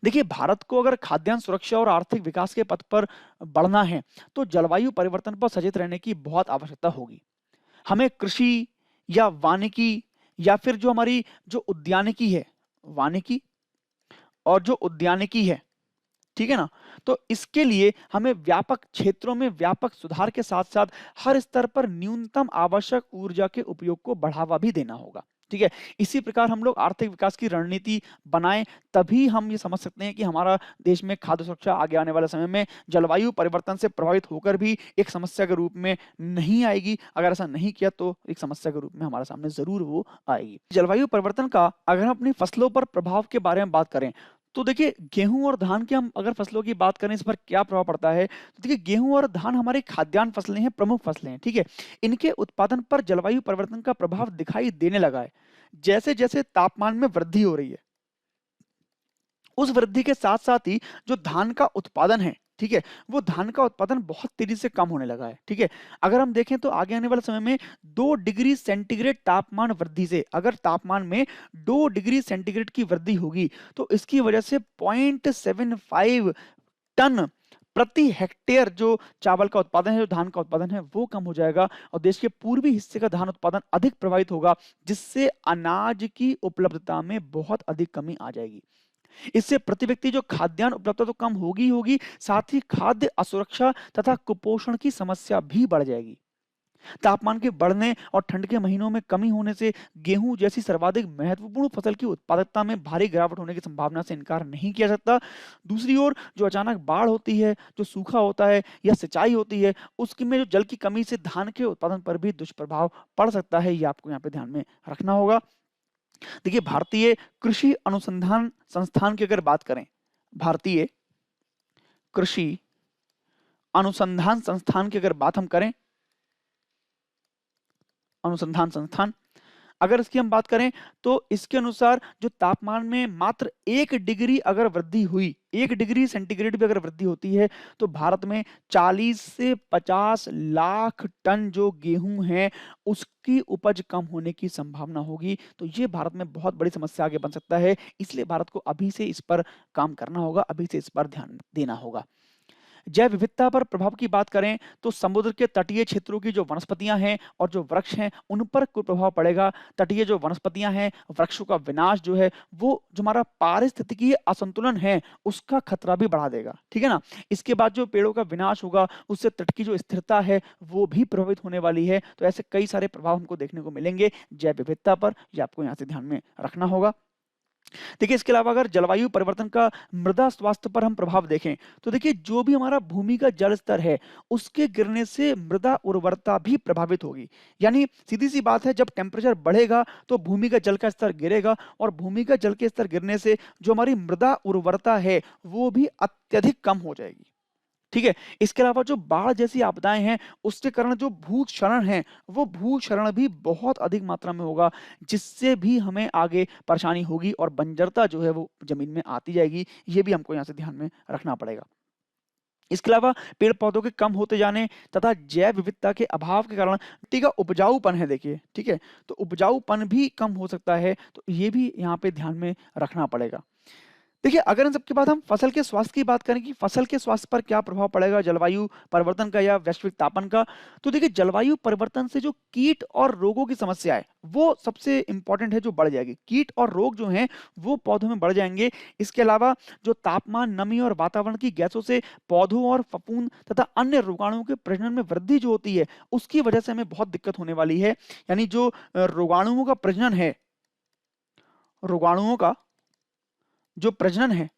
देखिए भारत को अगर खाद्यान्न सुरक्षा और आर्थिक विकास के पथ पर बढ़ना है तो जलवायु परिवर्तन पर सचेत रहने की बहुत आवश्यकता होगी। हमें कृषि या वानिकी या फिर जो हमारी जो उद्यानिकी है, वानिकी और जो उद्यानिकी है, ठीक है ना, तो इसके लिए हमें व्यापक क्षेत्रों में व्यापक सुधार के साथ साथ हर स्तर पर न्यूनतम आवश्यक ऊर्जा के उपयोग को बढ़ावा भी देना होगा। ठीक है, इसी प्रकार हम लोग आर्थिक विकास की रणनीति बनाएं, तभी हम ये समझ सकते हैं कि हमारा देश में खाद्य सुरक्षा आगे आने वाले समय में जलवायु परिवर्तन से प्रभावित होकर भी एक समस्या के रूप में नहीं आएगी। अगर ऐसा नहीं किया तो एक समस्या के रूप में हमारे सामने जरूर वो आएगी। जलवायु परिवर्तन का अगर हम अपनी फसलों पर प्रभाव के बारे में बात करें तो देखिए गेहूं और धान की हम अगर फसलों की बात करें, इस पर क्या प्रभाव पड़ता है, तो देखिए गेहूं और धान हमारी खाद्यान्न फसलें हैं, प्रमुख फसलें हैं। ठीक है, इनके उत्पादन पर जलवायु परिवर्तन का प्रभाव दिखाई देने लगा है। जैसे जैसे तापमान में वृद्धि हो रही है, उस वृद्धि के साथ साथ ही जो धान का उत्पादन है, ठीक है, वो धान का उत्पादन बहुत तेजी से कम होने लगा है। ठीक है, अगर हम देखें तो आगे आने वाले समय में 2 डिग्री सेंटीग्रेड तापमान वृद्धि से, अगर तापमान में 2 डिग्री सेंटीग्रेड की वृद्धि होगी तो इसकी वजह से 0.75 टन प्रति हेक्टेयर जो चावल का उत्पादन है, जो धान का उत्पादन है, वो कम हो जाएगा और देश के पूर्वी हिस्से का धान उत्पादन अधिक प्रभावित होगा, जिससे अनाज की उपलब्धता में बहुत अधिक कमी आ जाएगी। इससे प्रति व्यक्ति जो खाद्यान्न उपलब्धता तो कम होगी ही होगी, साथ ही खाद्य असुरक्षा तथा कुपोषण की समस्या भी बढ़ जाएगी। तापमान के बढ़ने और ठंड के महीनों में कमी होने से गेहूं जैसी सर्वाधिक महत्वपूर्ण फसल की उत्पादकता में भारी गिरावट होने की संभावना से इनकार नहीं किया जा सकता। दूसरी ओर जो अचानक बाढ़ होती है, जो सूखा होता है या सिंचाई होती है, उसकी में जो जल की कमी से धान के उत्पादन पर भी दुष्प्रभाव पड़ सकता है। ये आपको यहाँ पे ध्यान में रखना होगा। देखिए, भारतीय कृषि अनुसंधान संस्थान की अगर बात करें, भारतीय कृषि अनुसंधान संस्थान की अगर बात हम करें, अनुसंधान संस्थान, अगर इसकी हम बात करें तो इसके अनुसार जो तापमान में मात्र 1 डिग्री अगर वृद्धि हुई, 1 डिग्री सेंटीग्रेड भी अगर वृद्धि होती है तो भारत में 40 से 50 लाख टन जो गेहूं है उसकी उपज कम होने की संभावना होगी। तो ये भारत में बहुत बड़ी समस्या आगे बन सकता है, इसलिए भारत को अभी से इस पर काम करना होगा, अभी से इस पर ध्यान देना होगा। जैव विविधता पर प्रभाव की बात करें तो समुद्र के तटीय क्षेत्रों की जो वनस्पतियां हैं और जो वृक्ष हैं उन पर कोई प्रभाव पड़ेगा। तटीय जो वनस्पतियां हैं, वृक्षों का विनाश जो है वो जो हमारा पारिस्थितिकीय असंतुलन है उसका खतरा भी बढ़ा देगा। ठीक है ना। इसके बाद जो पेड़ों का विनाश होगा उससे तट की जो स्थिरता है वो भी प्रभावित होने वाली है। तो ऐसे कई सारे प्रभाव हमको देखने को मिलेंगे जैव विविधता पर, ये आपको यहाँ से ध्यान में रखना होगा। देखिए, इसके अलावा अगर जलवायु परिवर्तन का मृदा स्वास्थ्य पर हम प्रभाव देखें तो देखिए जो भी हमारा भूमि का जल स्तर है उसके गिरने से मृदा उर्वरता भी प्रभावित होगी। यानी सीधी सी बात है, जब टेम्परेचर बढ़ेगा तो भूमि का जल का स्तर गिरेगा और भूमि का जल के स्तर गिरने से जो हमारी मृदा उर्वरता है वो भी अत्यधिक कम हो जाएगी। ठीक है। इसके अलावा जो बाढ़ जैसी आपदाएं हैं उसके कारण जो भूक्षरण है वो भूक्षरण भी बहुत अधिक मात्रा में होगा, जिससे भी हमें आगे परेशानी होगी और बंजरता जो है वो जमीन में आती जाएगी। ये भी हमको यहाँ से ध्यान में रखना पड़ेगा। इसके अलावा पेड़ पौधों के कम होते जाने तथा जैव विविधता के अभाव के कारण मिट्टी का उपजाऊपन है, देखिए ठीक है, तो उपजाऊपन भी कम हो सकता है। तो ये भी यहाँ पे ध्यान में रखना पड़ेगा। देखिए, अगर इन सबके बाद हम फसल के स्वास्थ्य की बात करें कि फसल के स्वास्थ्य पर क्या प्रभाव पड़ेगा जलवायु परिवर्तन का या वैश्विक तापन का, तो देखिए जलवायु परिवर्तन से जो कीट और रोगों की समस्या है वो सबसे इंपॉर्टेंट है, जो बढ़ जाएगी। कीट और रोग जो हैं वो पौधों में बढ़ जाएंगे। इसके अलावा जो तापमान, नमी और वातावरण की गैसों से पौधों और फफूंद तथा अन्य रोगाणुओं के प्रजनन में वृद्धि जो होती है उसकी वजह से हमें बहुत दिक्कत होने वाली है। यानी जो रोगाणुओं का प्रजनन है, रोगाणुओं का जो प्रजनन है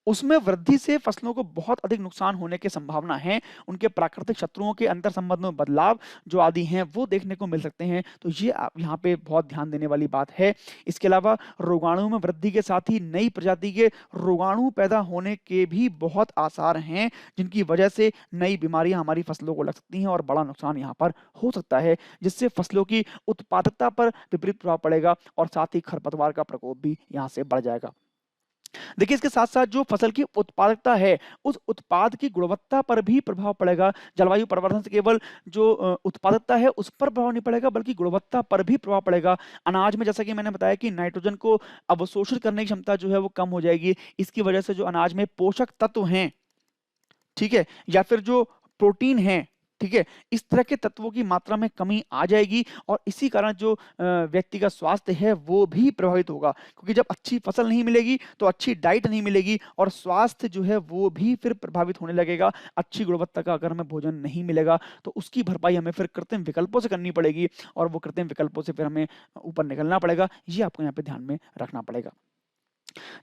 उसमें वृद्धि से फसलों को बहुत अधिक नुकसान होने की संभावना है। उनके प्राकृतिक शत्रुओं के अंतर संबंध में बदलाव जो आदि हैं वो देखने को मिल सकते हैं। तो ये आप यहाँ पे बहुत ध्यान देने वाली बात है। इसके अलावा रोगाणु में वृद्धि के साथ ही नई प्रजाति के रोगाणु पैदा होने के भी बहुत आसार हैं, जिनकी वजह से नई बीमारियां हमारी फसलों को लग सकती हैं और बड़ा नुकसान यहाँ पर हो सकता है, जिससे फसलों की उत्पादकता पर विपरीत प्रभाव पड़ेगा और साथ ही खरपतवार का प्रकोप भी यहाँ से बढ़ जाएगा। देखिए, इसके साथ साथ जो फसल की उत्पादकता है उस उत्पाद की गुणवत्ता पर भी प्रभाव पड़ेगा। जलवायु परिवर्तन से केवल जो उत्पादकता है उस पर प्रभाव नहीं पड़ेगा बल्कि गुणवत्ता पर भी प्रभाव पड़ेगा। अनाज में जैसा कि मैंने बताया कि नाइट्रोजन को अवशोषित करने की क्षमता जो है वो कम हो जाएगी। इसकी वजह से जो अनाज में पोषक तत्व हैं, ठीक है, या फिर जो प्रोटीन है, ठीक है, इस तरह के तत्वों की मात्रा में कमी आ जाएगी और इसी कारण जो व्यक्ति का स्वास्थ्य है वो भी प्रभावित होगा, क्योंकि जब अच्छी फसल नहीं मिलेगी तो अच्छी डाइट नहीं मिलेगी और स्वास्थ्य जो है वो भी फिर प्रभावित होने लगेगा। अच्छी गुणवत्ता का अगर हमें भोजन नहीं मिलेगा तो उसकी भरपाई हमें फिर कृत्रिम विकल्पों से करनी पड़ेगी और वो कृत्रिम विकल्पों से फिर हमें ऊपर निकलना पड़ेगा। ये आपको यहाँ पे ध्यान में रखना पड़ेगा।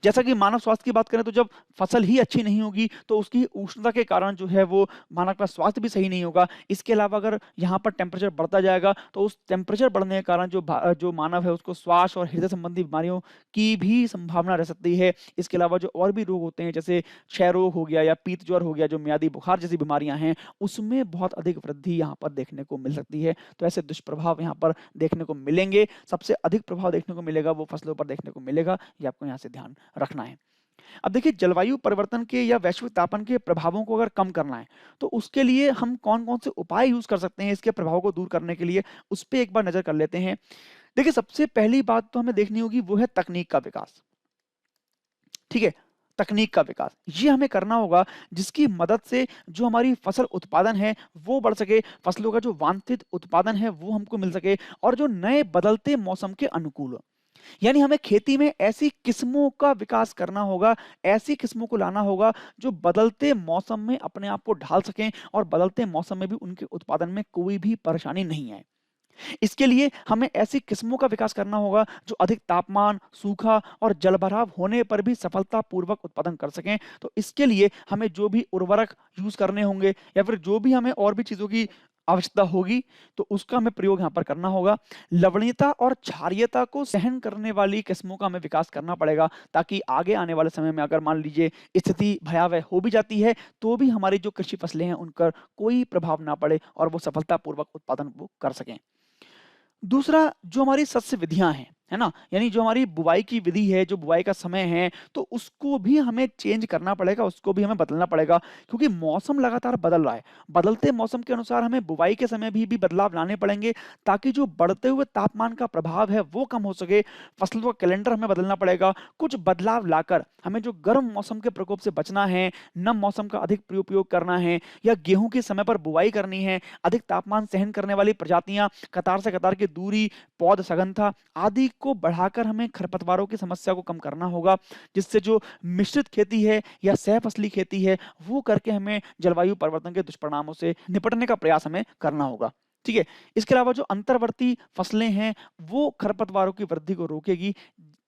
जैसा कि मानव स्वास्थ्य की बात करें तो जब फसल ही अच्छी नहीं होगी तो उसकी उष्णता के कारण जो है वो मानव का स्वास्थ्य भी सही नहीं होगा। इसके अलावा अगर यहाँ पर टेम्परेचर बढ़ता जाएगा तो उस टेम्परेचर बढ़ने के कारण जो मानव है उसको श्वास और हृदय संबंधी बीमारियों की भी संभावना रह सकती है। इसके अलावा जो और भी रोग होते हैं जैसे क्षय रोग हो गया या पीत ज्वर हो गया, जो मियादी बुखार जैसी बीमारियां हैं, उसमें बहुत अधिक वृद्धि यहाँ पर देखने को मिल सकती है। तो ऐसे दुष्प्रभाव यहाँ पर देखने को मिलेंगे। सबसे अधिक प्रभाव देखने को मिलेगा वो फसलों पर देखने को मिलेगा, ये आपको यहाँ से ध्यान रखना है। अब देखिए, जलवायु परिवर्तन के या वैश्विक तापमान के प्रभावों को अगर कम करना है तो उसके लिए हम कौन-कौन से उपाय यूज़ कर सकते हैं इसके प्रभाव को दूर करने के लिए, उस पे एक बार नज़र कर लेते हैं। देखिए, सबसे पहली बात तो हमें देखनी होगी वो है तकनीक का विकास। ठीक है? तकनीक का विकास, ये हमें करना होगा जिसकी मदद से जो हमारी फसल उत्पादन है वो बढ़ सके, फसलों का जो वांछित उत्पादन है वो हमको मिल सके और जो नए बदलते मौसम के अनुकूल हो। यानी हमें खेती में ऐसी किस्मों का विकास करना होगा, ऐसी किस्मों को लाना होगा जो बदलते मौसम में अपने आप को ढाल सकें और बदलते मौसम में भी उनके उत्पादन में कोई भी परेशानी नहीं आए। इसके लिए हमें ऐसी किस्मों का विकास करना होगा जो अधिक तापमान, सूखा और जलभराव होने पर भी सफलतापूर्वक उत्पादन कर सकें। तो इसके लिए हमें जो भी उर्वरक यूज़ करने होंगे या फिर जो भी हमें और भी चीज़ों की आवश्यकता होगी तो उसका हमें प्रयोग यहाँ पर करना होगा। लवणीयता और क्षारीयता को सहन करने वाली किस्मों का हमें विकास करना पड़ेगा ताकि आगे आने वाले समय में अगर मान लीजिए स्थिति भयावह हो भी जाती है तो भी हमारी जो कृषि फसलें हैं उन पर कोई प्रभाव ना पड़े और वो सफलतापूर्वक उत्पादन वो कर सकें। दूसरा, जो हमारी शस्य विधियाँ हैं, है ना? यानी जो हमारी बुवाई की विधि है, जो बुवाई का समय है, तो उसको भी हमें चेंज करना पड़ेगा, उसको भी हमें बदलना पड़ेगा क्योंकि मौसम लगातार बदल रहा है। बदलते मौसम के अनुसार हमें बुवाई के समय भी बदलाव लाने पड़ेंगे ताकि जो बढ़ते हुए तापमान का प्रभाव है, वो कम हो सके। फसलों का कैलेंडर हमें बदलना पड़ेगा। कुछ बदलाव लाकर हमें जो गर्म मौसम के प्रकोप से बचना है, नम मौसम का अधिक उपयोग करना है या गेहूँ के समय पर बुवाई करनी है, अधिक तापमान सहन करने वाली प्रजातियाँ, कतार से कतार की दूरी, पौध सघनता आदि को बढ़ाकर हमें खरपतवारों की समस्या को कम करना होगा, जिससे जो मिश्रित खेती है या सहफसली खेती है, वो करके हमें जलवायु परिवर्तन के दुष्परिणामों से निपटने का प्रयास हमें करना होगा। ठीक है? इसके अलावा जो अंतर्वर्ती फसलें हैं, वो खरपतवारों की वृद्धि को रोकेगी,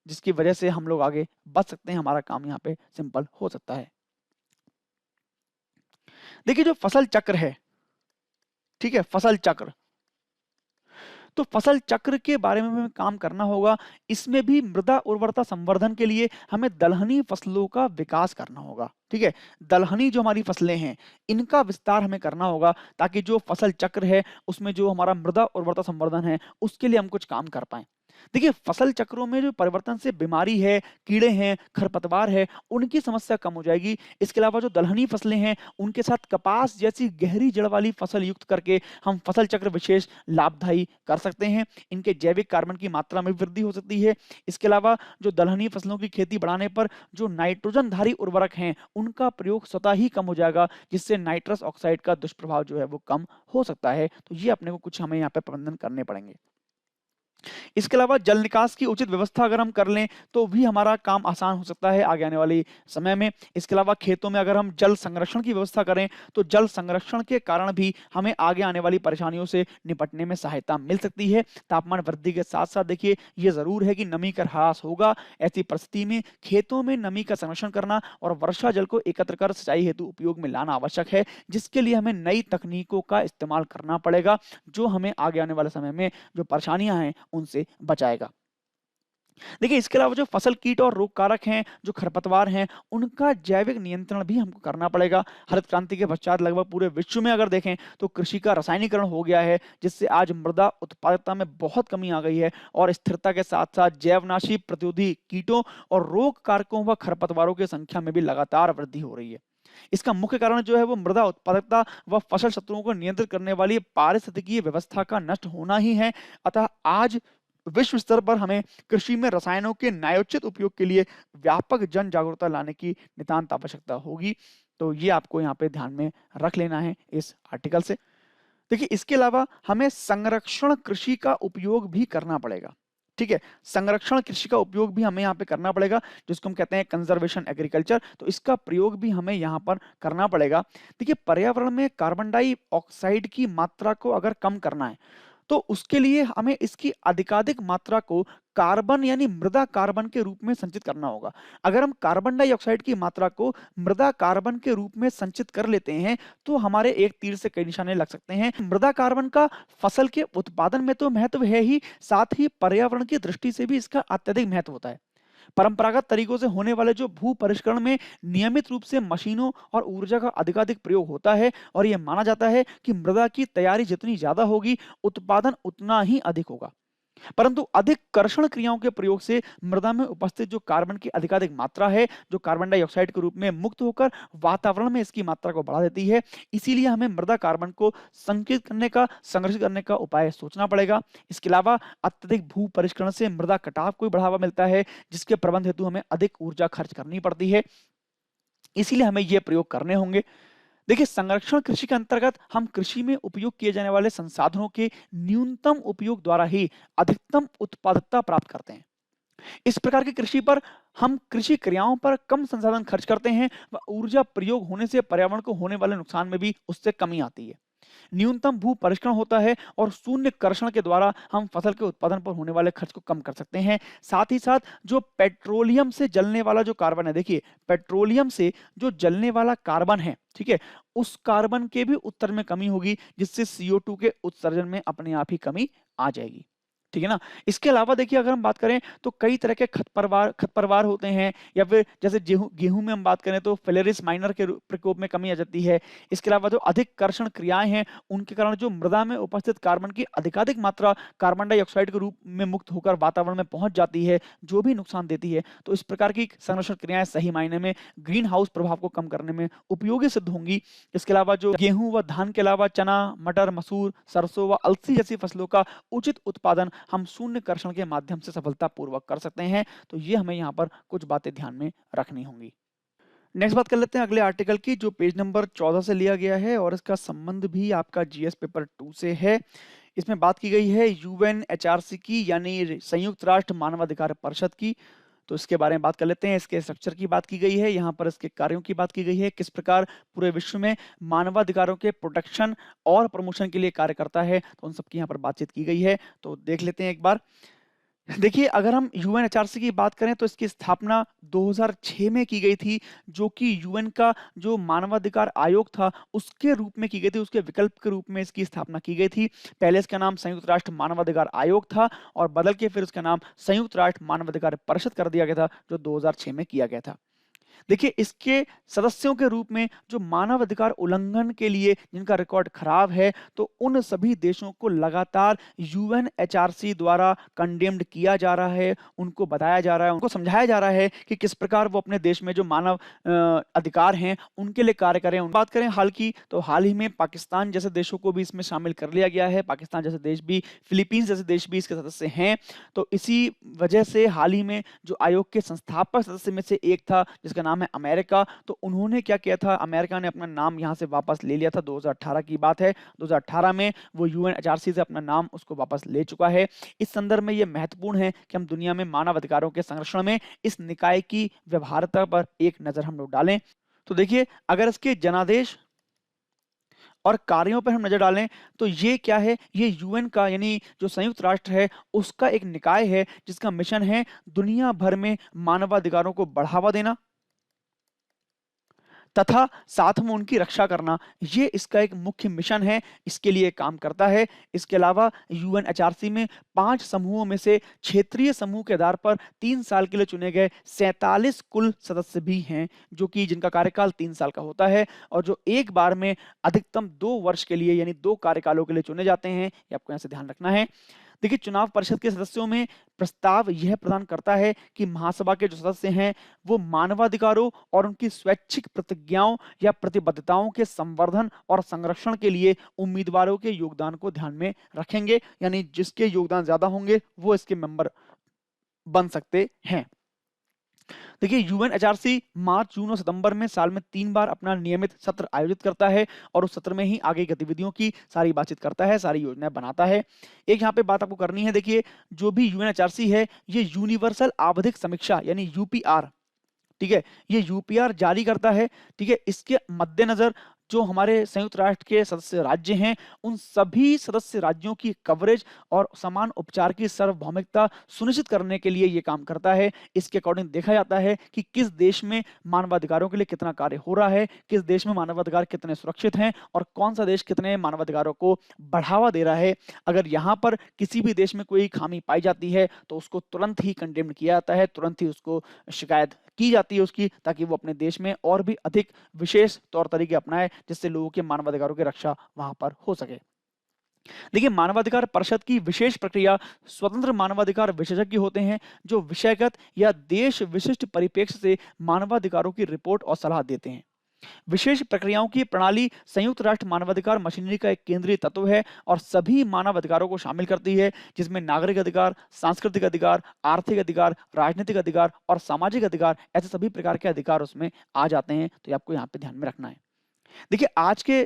जिसकी वजह से हम लोग आगे बच सकते हैं, हमारा काम यहाँ पे सिंपल हो सकता है। देखिए, जो फसल चक्र है, ठीक है? फसल चक्र, तो फसल चक्र के बारे में हमें काम करना होगा। इसमें भी मृदा उर्वरता संवर्धन के लिए हमें दलहनी फसलों का विकास करना होगा। ठीक है? दलहनी जो हमारी फसलें हैं, इनका विस्तार हमें करना होगा ताकि जो फसल चक्र है, उसमें जो हमारा मृदा उर्वरता संवर्धन है, उसके लिए हम कुछ काम कर पाएँ। देखिए, फसल चक्रों में जो परिवर्तन से बीमारी है, कीड़े हैं, खरपतवार है, उनकी समस्या कम हो जाएगी। इसके अलावा जो दलहनी फसलें हैं, उनके साथ कपास जैसी गहरी जड़ वाली फसल युक्त करके हम फसल चक्र विशेष लाभदायी कर सकते हैं। इनके जैविक कार्बन की मात्रा में भी वृद्धि हो सकती है। इसके अलावा जो दलहनी फसलों की खेती बढ़ाने पर जो नाइट्रोजनधारी उर्वरक हैं, उनका प्रयोग स्वतः ही कम हो जाएगा, जिससे नाइट्रस ऑक्साइड का दुष्प्रभाव जो है वो कम हो सकता है। तो ये अपने को कुछ हमें यहाँ पे प्रबंधन करने पड़ेंगे। इसके अलावा जल निकास की उचित व्यवस्था अगर हम कर लें तो भी हमारा काम आसान हो सकता है आगे आने वाली समय में। इसके अलावा खेतों में अगर हम जल संरक्षण की व्यवस्था करें तो जल संरक्षण के कारण भी हमें आगे आने वाली परेशानियों से निपटने में सहायता मिल सकती है। तापमान वृद्धि के साथ साथ देखिए, ये ज़रूर है कि नमी का ह्रास होगा। ऐसी परिस्थिति में खेतों में नमी का संरक्षण करना और वर्षा जल को एकत्र कर सिंचाई हेतु उपयोग में लाना आवश्यक है, जिसके लिए हमें नई तकनीकों का इस्तेमाल करना पड़ेगा, जो हमें आगे आने वाले समय में जो परेशानियां हैं उनसे बचाएगा। देखिए, इसके अलावा जो फसल कीट और रोग कारक हैं, जो खरपतवार हैं, उनका जैविक नियंत्रण भी हमको करना पड़ेगा। हरित क्रांति के पश्चात लगभग पूरे विश्व में अगर देखें तो कृषि का रासायनिकरण हो गया है, जिससे आज मृदा उत्पादकता में बहुत कमी आ गई है और स्थिरता के साथ साथ जैवनाशी प्रतिरोधी कीटों और रोग कारकों व खरपतवारों की संख्या में भी लगातार वृद्धि हो रही है। इसका मुख्य कारण जो है वो मृदा उत्पादकता व फसल शत्रुओं को नियंत्रित करने वाली पारिस्थितिकीय व्यवस्था का नष्ट होना ही है। अतः आज विश्व स्तर पर हमें कृषि में रसायनों के न्यायोचित उपयोग के लिए व्यापक जन जागरूकता लाने की नितांत आवश्यकता होगी। तो ये आपको यहाँ पे ध्यान में रख लेना है इस आर्टिकल से। देखिए, इसके अलावा हमें संरक्षण कृषि का उपयोग भी करना पड़ेगा। ठीक है? संरक्षण कृषि का उपयोग भी हमें यहाँ पे करना पड़ेगा, जिसको हम कहते हैं कंजर्वेशन एग्रीकल्चर। तो इसका प्रयोग भी हमें यहाँ पर करना पड़ेगा। देखिए, पर्यावरण में कार्बन डाइऑक्साइड की मात्रा को अगर कम करना है तो उसके लिए हमें इसकी अधिकाधिक मात्रा को कार्बन यानी मृदा कार्बन के रूप में संचित करना होगा। अगर हम कार्बन डाइऑक्साइड की मात्रा को मृदा कार्बन के रूप में संचित कर लेते हैं तो हमारे एक तीर से कई निशाने लग सकते हैं। मृदा कार्बन का फसल के उत्पादन में तो महत्व है ही, साथ ही पर्यावरण की दृष्टि से भी इसका अत्यधिक महत्व होता है। परंपरागत तरीकों से होने वाले जो भू परिष्करण में नियमित रूप से मशीनों और ऊर्जा का अधिकाधिक प्रयोग होता है और यह माना जाता है कि मृदा की तैयारी जितनी ज्यादा होगी उत्पादन उतना ही अधिक होगा। परंतु अधिक कर्षण क्रियाओं के प्रयोग से मृदा में उपस्थित जो कार्बन की अधिकाधिक मात्रा है जो कार्बन डाइऑक्साइड के रूप में मुक्त होकर वातावरण में इसकी मात्रा को बढ़ा देती है। इसीलिए हमें मृदा कार्बन को संचित करने का, संरक्षित करने का उपाय सोचना पड़ेगा। इसके अलावा अत्यधिक भू परिष्करण से मृदा कटाव को बढ़ावा मिलता है, जिसके प्रबंध हेतु हमें अधिक ऊर्जा खर्च करनी पड़ती है। इसीलिए हमें ये प्रयोग करने होंगे। देखिए, संरक्षण कृषि के अंतर्गत हम कृषि में उपयोग किए जाने वाले संसाधनों के न्यूनतम उपयोग द्वारा ही अधिकतम उत्पादकता प्राप्त करते हैं। इस प्रकार की कृषि पर हम कृषि क्रियाओं पर कम संसाधन खर्च करते हैं व ऊर्जा प्रयोग होने से पर्यावरण को होने वाले नुकसान में भी उससे कमी आती है। न्यूनतम भू परिष्करण होता है और शून्य कर्षण के द्वारा हम फसल के उत्पादन पर होने वाले खर्च को कम कर सकते हैं। साथ ही साथ जो पेट्रोलियम से जलने वाला जो कार्बन है, देखिए पेट्रोलियम से जो जलने वाला कार्बन है, ठीक है, उस कार्बन के भी उत्सर्जन में कमी होगी, जिससे CO2 के उत्सर्जन में अपने आप ही कमी आ जाएगी। ठीक है ना। इसके अलावा देखिए, अगर हम बात करें तो कई तरह के खरपतवार होते हैं, या फिर जैसे गेहूं में हम बात करें तो फिलेरिस माइनर के प्रकोप में कमी आ जाती है। इसके अलावा जो अधिक कर्षण क्रियाएं हैं उनके कारण जो मृदा में उपस्थित कार्बन की अधिकाधिक मात्रा कार्बन डाइऑक्साइड के रूप में मुक्त होकर वातावरण में पहुंच जाती है, जो भी नुकसान देती है। तो इस प्रकार की संरक्षण क्रियाएं सही मायने में ग्रीन हाउस प्रभाव को कम करने में उपयोगी सिद्ध होंगी। इसके अलावा जो गेहूं व धान के अलावा चना, मटर, मसूर, सरसों व अलसी जैसी फसलों का उचित उत्पादन हम शून्य कर्षण के माध्यम से सफलतापूर्वक कर सकते हैं। तो ये हमें यहाँ पर कुछ बातें ध्यान में रखनी होंगी। नेक्स्ट बात कर लेते हैं अगले आर्टिकल की, जो पेज नंबर 14 से लिया गया है और इसका संबंध भी आपका GS पेपर 2 से है। इसमें बात की गई है UNHRC की, यानी संयुक्त राष्ट्र मानवाधिकार परिषद की। तो इसके बारे में बात कर लेते हैं। इसके स्ट्रक्चर की बात की गई है, यहाँ पर इसके कार्यों की बात की गई है, किस प्रकार पूरे विश्व में मानवाधिकारों के प्रोटेक्शन और प्रमोशन के लिए कार्य करता है, तो उन सबकी यहाँ पर बातचीत की गई है। तो देख लेते हैं एक बार। देखिए, अगर हम UNHRC की बात करें तो इसकी स्थापना 2006 में की गई थी, जो कि UN का जो मानवाधिकार आयोग था उसके रूप में की गई थी, उसके विकल्प के रूप में इसकी स्थापना की गई थी। पहले इसका नाम संयुक्त राष्ट्र मानवाधिकार आयोग था और बदल के फिर इसका नाम संयुक्त राष्ट्र मानवाधिकार परिषद कर दिया गया था, जो 2006 में किया गया था। देखिए, इसके सदस्यों के रूप में जो मानवाधिकार उल्लंघन के लिए जिनका रिकॉर्ड खराब है, तो उन सभी देशों को लगातार UNHRC द्वारा कंडेम्ड किया जा रहा है, उनको बताया जा रहा है, उनको समझाया जा रहा है कि किस प्रकार वो अपने देश में जो मानव अधिकार हैं उनके लिए कार्य करें। बात करें हाल की, तो हाल ही में पाकिस्तान जैसे देशों को भी इसमें शामिल कर लिया गया है। पाकिस्तान जैसे देश भी, फिलीपींस जैसे देश भी इसके सदस्य हैं। तो इसी वजह से हाल ही में जो आयोग के संस्थापक सदस्य में से एक था, जिसका नाम है अमेरिका, तो उन्होंने क्या किया था, अमेरिका ने अपना नाम यहां से वापस ले लिया था। 2018 की बात है, 2018 में वो UNHRC से अपना नाम उसको वापस ले चुका है। इस संदर्भ में यह महत्वपूर्ण है कि हम दुनिया में मानव अधिकारों के संरक्षण में इस निकाय की व्यवहार्यता पर एक नजर हम लोग डालें। तो देखिए, अगर इसके जनादेश और कार्यों पर हम नजर डालें तो ये क्या है, ये UN का यानी जो संयुक्त राष्ट्र है उसका एक निकाय है, जिसका मिशन है दुनिया भर में मानवाधिकारों को बढ़ावा देना तथा साथ में उनकी रक्षा करना। ये इसका एक मुख्य मिशन है, इसके लिए काम करता है। इसके अलावा UNHRC में 5 समूहों में से क्षेत्रीय समूह के आधार पर 3 साल के लिए चुने गए 47 कुल सदस्य भी हैं, जो कि जिनका कार्यकाल 3 साल का होता है और जो एक बार में अधिकतम 2 वर्ष के लिए यानी 2 कार्यकालों के लिए चुने जाते हैं। ये आपको यहाँ से ध्यान रखना है। देखिए, चुनाव परिषद के सदस्यों में प्रस्ताव यह प्रदान करता है कि महासभा के जो सदस्य हैं वो मानवाधिकारों और उनकी स्वैच्छिक प्रतिज्ञाओं या प्रतिबद्धताओं के संवर्धन और संरक्षण के लिए उम्मीदवारों के योगदान को ध्यान में रखेंगे, यानी जिसके योगदान ज्यादा होंगे वो इसके मेंबर बन सकते हैं। देखिए, UNHRC मार्च, जून और सितंबर में साल में 3 बार अपना नियमित सत्र आयोजित करता है और उस सत्र में ही आगे गतिविधियों की सारी बातचीत करता है, सारी योजनाएं बनाता है। एक यहाँ पे बात आपको करनी है, देखिए जो भी UNHRC है ये यूनिवर्सल आवधिक समीक्षा यानी UPR, ठीक है, ये UPR जारी करता है। ठीक है, इसके मद्देनजर जो हमारे संयुक्त राष्ट्र के सदस्य राज्य हैं, उन सभी सदस्य राज्यों की कवरेज और समान उपचार की सार्वभौमिकता सुनिश्चित करने के लिए ये काम करता है। इसके अकॉर्डिंग देखा जाता है कि किस देश में मानवाधिकारों के लिए कितना कार्य हो रहा है, किस देश में मानवाधिकार कितने सुरक्षित हैं और कौन सा देश कितने मानवाधिकारों को बढ़ावा दे रहा है। अगर यहाँ पर किसी भी देश में कोई खामी पाई जाती है तो उसको तुरंत ही कंडेम्न किया जाता है, तुरंत ही उसको शिकायत की जाती है उसकी, ताकि वो अपने देश में और भी अधिक विशेष तौर तरीके अपनाए, जिससे लोगों के मानवाधिकारों की रक्षा वहां पर हो सके। देखिए, मानवाधिकार परिषद की विशेष प्रक्रिया स्वतंत्र मानवाधिकार विशेषज्ञ होते हैं, जो विषयगत या देश विशिष्ट परिप्रेक्ष्य से मानवाधिकारों की रिपोर्ट और सलाह देते हैं। विशेष प्रक्रियाओं की प्रणाली संयुक्त राष्ट्र मानवाधिकार मशीनरी का एक केंद्रीय तत्व है और सभी मानव अधिकारों को शामिल करती है, जिसमें नागरिक अधिकार, सांस्कृतिक अधिकार, आर्थिक अधिकार, राजनीतिक अधिकार और सामाजिक अधिकार, ऐसे सभी प्रकार के अधिकार उसमें आ जाते हैं। तो ये आपको यहाँ पे ध्यान में रखना है। देखिए, आज के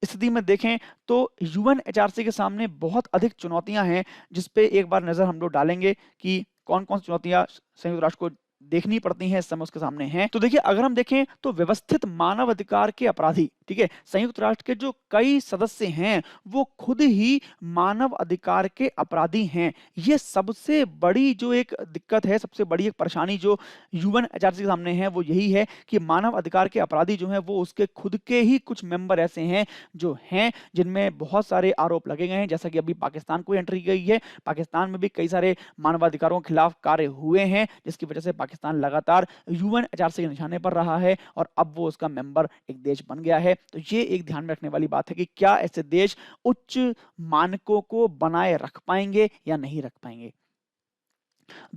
स्थिति में देखें तो यूएनएचआरसी के सामने बहुत अधिक चुनौतियां हैं, जिस पे एक बार नजर हम लोग डालेंगे कि कौन-कौन सी चुनौतियां संयुक्त राष्ट्र को देखनी पड़ती हैं, इस समय उसके सामने हैं। तो देखिए, अगर हम देखें तो व्यवस्थित मानव अधिकार के अपराधी, ठीक है, संयुक्त राष्ट्र के जो कई सदस्य हैं, वो खुद ही मानव अधिकार के अपराधी हैं। ये सबसे बड़ी जो एक दिक्कत है, सबसे बड़ी एक परेशानी जो यूएनएचआरसी के सामने है, वो यही है कि मानव अधिकार के अपराधी जो हैं, वो उसके खुद के ही कुछ मेंबर ऐसे हैं जो हैं, जिनमें बहुत सारे आरोप लगे गए हैं। जैसा कि अभी पाकिस्तान को एंट्री गई है, पाकिस्तान में भी कई सारे मानवाधिकारों के खिलाफ कार्य हुए हैं, जिसकी वजह से पाकिस्तान लगातार यूएनएचआरसी के निशाने पर रहा है और अब वो उसका मेंबर एक देश बन गया है। तो ये एक ध्यान में रखने वाली बात है कि क्या ऐसे देश उच्च मानकों को बनाए रख पाएंगे या नहीं रख पाएंगे।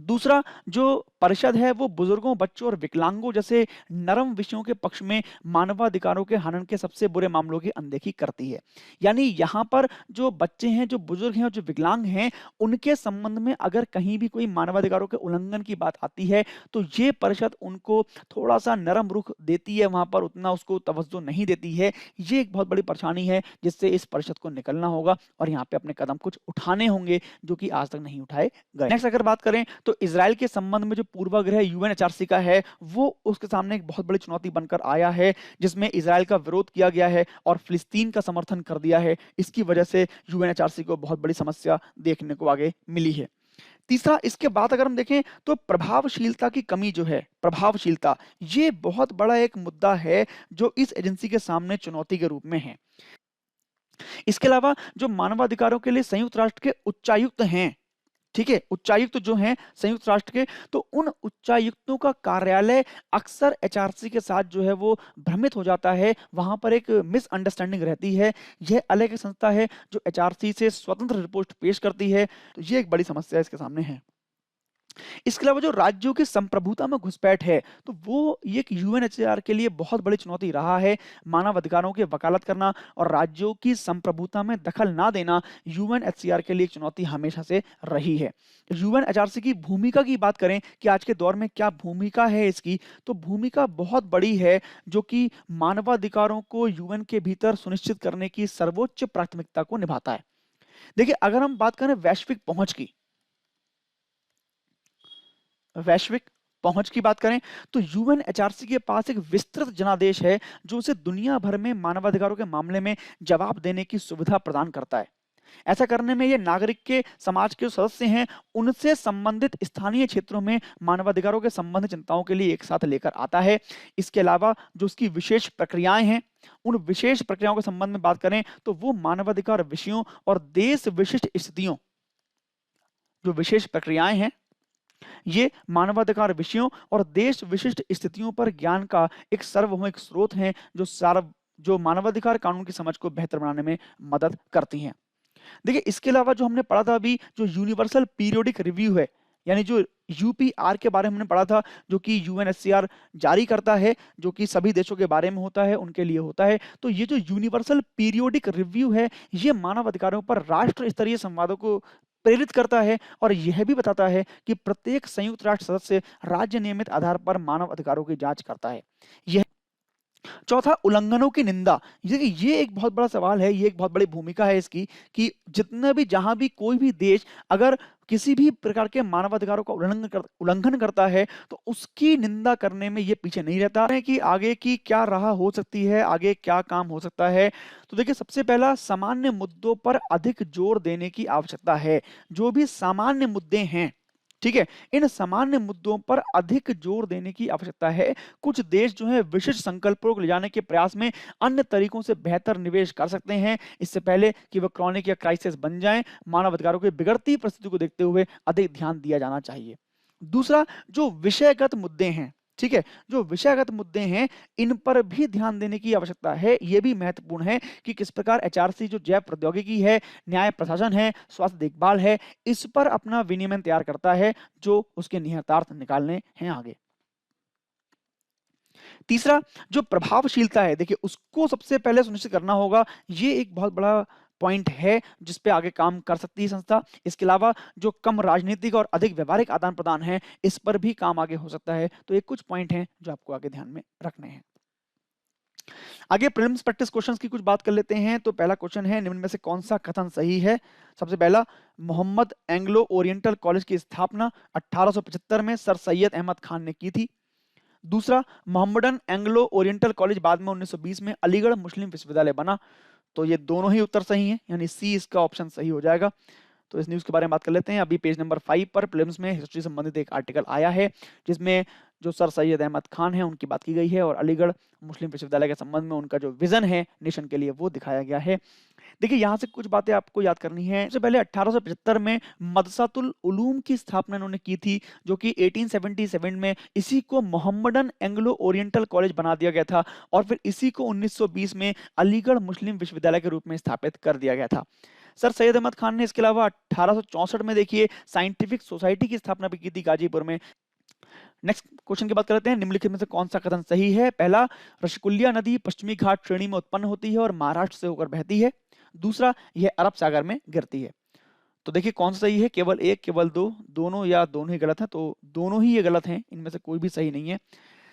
दूसरा जो परिषद है, वो बुजुर्गों, बच्चों और विकलांगों जैसे नरम विषयों के पक्ष में मानवाधिकारों के हनन के सबसे बुरे मामलों की अनदेखी करती है। यानी यहाँ पर जो बच्चे हैं, जो बुजुर्ग हैं और जो विकलांग हैं, उनके संबंध में अगर कहीं भी कोई मानवाधिकारों के उल्लंघन की बात आती है तो ये परिषद उनको थोड़ा सा नरम रुख देती है, वहां पर उतना उसको तवज्जो नहीं देती है। ये एक बहुत बड़ी परेशानी है, जिससे इस परिषद को निकलना होगा और यहाँ पे अपने कदम कुछ उठाने होंगे, जो कि आज तक नहीं उठाए गए। नेक्स्ट अगर बात करें तो इजराइल के संबंध में जो पूर्वाग्रह यूएनएचआरसी का है, वो उसके सामने एक बहुत बड़ी चुनौती बनकर आया है, जिसमें इजराइल का विरोध किया गया है और फिलिस्तीन का समर्थन कर दिया है। इसकी वजह से यूएनएचआरसी को बहुत बड़ी समस्या देखने को आगे मिली है। तीसरा, इसके बाद अगर हम देखें तो प्रभावशीलता की कमी जो है, प्रभावशीलता, ये बहुत बड़ा एक मुद्दा है जो इस एजेंसी के सामने चुनौती के रूप में है। इसके अलावा जो मानवाधिकारों के लिए संयुक्त राष्ट्र के उच्चायुक्त हैं, ठीक है, उच्चायुक्त जो हैं संयुक्त राष्ट्र के, तो उन उच्चायुक्तों का कार्यालय अक्सर एचआरसी के साथ जो है वो भ्रमित हो जाता है, वहां पर एक मिसअंडरस्टैंडिंग रहती है। यह अलग एक संस्था है जो एचआरसी से स्वतंत्र रिपोर्ट पेश करती है, तो ये एक बड़ी समस्या इसके सामने है। इसके अलावा जो राज्यों की संप्रभुता में घुसपैठ है, तो वो ये एक यूएनएचसीआर के लिए बहुत बड़ी चुनौती रहा है। मानव अधिकारों की वकालत करना और राज्यों की संप्रभुता में दखल ना देना यूएनएचसीआर के लिए एक चुनौती हमेशा से रही है। यूएनएचआरसी की भूमिका की बात करें कि आज के दौर में क्या भूमिका है इसकी, तो भूमिका बहुत बड़ी है, जो कि मानवाधिकारों को यूएन के भीतर सुनिश्चित करने की सर्वोच्च प्राथमिकता को निभाता है। देखिए, अगर हम बात करें वैश्विक पहुंच की, वैश्विक पहुंच की बात करें तो यूएनएचआरसी के पास एक विस्तृत जनादेश है, जो उसे दुनिया भर में मानवाधिकारों के मामले में जवाब देने की सुविधा प्रदान करता है। ऐसा करने में ये नागरिक के समाज के जो सदस्य हैं, उनसे संबंधित स्थानीय क्षेत्रों में मानवाधिकारों के संबंधित चिंताओं के लिए एक साथ लेकर आता है। इसके अलावा जो उसकी विशेष प्रक्रियाएं हैं, उन विशेष प्रक्रियाओं के संबंध में बात करें तो वो मानवाधिकार विषयों और देश विशिष्ट स्थितियों, जो विशेष प्रक्रियाएं हैं, ये मानवाधिकार विषयों और देश विशिष्ट स्थितियों पर ज्ञान का एक सार्वभौमिक स्रोत है, जो मानवाधिकार कानून की समझ को बेहतर बनाने में मदद करती हैं। देखिए, इसके अलावा जो हमने पढ़ा था अभी, जो यूनिवर्सल पीरियोडिक रिव्यू है, यानी जो यूपीआर के बारे में हमने पढ़ा था, जो कि यूएनएचसीआर जारी करता है, जो कि सभी देशों के बारे में होता है, उनके लिए होता है। तो ये जो यूनिवर्सल पीरियोडिक रिव्यू है, ये मानव अधिकारों पर राष्ट्र स्तरीय संवादों को प्रेरित करता है और यह भी बताता है कि प्रत्येक संयुक्त राष्ट्र सदस्य राज्य नियमित आधार पर मानव अधिकारों की जांच करता है। यह चौथा, उल्लंघनों की निंदा। ये एक बहुत बड़ा सवाल है, ये एक बहुत बड़ी भूमिका है इसकी कि जितना भी जहां भी कोई भी देश अगर किसी भी प्रकार के मानवाधिकारों का उल्लंघन करता है तो उसकी निंदा करने में ये पीछे नहीं रहता है कि आगे की क्या राह हो सकती है, आगे क्या काम हो सकता है। तो देखिए, सबसे पहला, सामान्य मुद्दों पर अधिक जोर देने की आवश्यकता है। जो भी सामान्य मुद्दे हैं, ठीक है, इन सामान्य मुद्दों पर अधिक जोर देने की आवश्यकता है। कुछ देश जो है विशिष्ट संकल्पों को ले जाने के प्रयास में अन्य तरीकों से बेहतर निवेश कर सकते हैं, इससे पहले कि वह क्रॉनिक या क्राइसिस बन जाएं। मानव अधिकारों की बिगड़ती परिस्थिति को देखते हुए अधिक ध्यान दिया जाना चाहिए। दूसरा, जो विषयगत मुद्दे हैं, ठीक है, जो विषयगत मुद्दे हैं, इन पर भी ध्यान देने की आवश्यकता है। ये भी महत्वपूर्ण है कि किस प्रकार एचआरसी, जो जैव प्रौद्योगिकी है, न्याय प्रशासन है, स्वास्थ्य देखभाल है, इस पर अपना विनियमन तैयार करता है, जो उसके निहितार्थ निकालने हैं आगे। तीसरा, जो प्रभावशीलता है, देखिए उसको सबसे पहले सुनिश्चित करना होगा। ये एक बहुत बड़ा पॉइंट है जिस पे आगे काम कर सकती है संस्था। इसके अलावा जो कम राजनीतिक और अधिक व्यवहारिक आदान प्रदान है, इस पर भी काम आगे हो सकता है। तो ये कुछ पॉइंट हैं जो आपको आगे ध्यान में रखने हैं। आगे प्रीलिम्स प्रैक्टिस क्वेश्चंस की कुछ बात कर लेते हैं। तो पहला क्वेश्चन है, निम्न में से कौन सा कथन सही है? सबसे पहला, मोहम्मद एंग्लो ओरिएंटल कॉलेज की स्थापना 1875 में सर सैयद अहमद खान ने की थी। दूसरा, मोहम्मडन एंग्लो ओरिएंटल कॉलेज बाद में 1920 में अलीगढ़ मुस्लिम विश्वविद्यालय बना। तो ये दोनों ही उत्तर सही हैं, यानी सी इसका ऑप्शन सही हो जाएगा। तो इस न्यूज़ के बारे में बात कर लेते हैं। अभी पेज नंबर 5 पर प्रीलिम्स में हिस्ट्री संबंधित एक आर्टिकल आया है जिसमें जो सर सैयद अहमद खान है उनकी बात की गई है और अलीगढ़ मुस्लिम विश्वविद्यालय के संबंध में उनका जो विजन है नेशन के लिए वो दिखाया गया है। देखिए, यहाँ से कुछ बातें आपको याद करनी है। सबसे पहले 1875 में मदरसातुल उलूम की स्थापना इन्होंने की थी, जो कि 1877 में इसी को मोहम्मडन एंग्लो ओरिएंटल कॉलेज बना दिया गया था और फिर इसी को 1920 में अलीगढ़ मुस्लिम विश्वविद्यालय के रूप में स्थापित कर दिया गया था। सर सैयद अहमद खान ने इसके अलावा 1864 में देखिए साइंटिफिक सोसाइटी की स्थापना भी की थी गाजीपुर में। नेक्स्ट क्वेश्चन की बात करते हैं, निम्नलिखित में से कौन सा कथन सही है? पहला, ऋषिकुल्या नदी पश्चिमी घाट श्रेणी में उत्पन्न होती है और महाराष्ट्र से होकर बहती है। दूसरा, यह अरब सागर में गिरती है। तो देखिए कौन सा सही है, केवल एक, केवल दो, दोनों या दोनों ही गलत है? तो दोनों ही ये गलत हैं, इनमें से कोई भी सही नहीं है।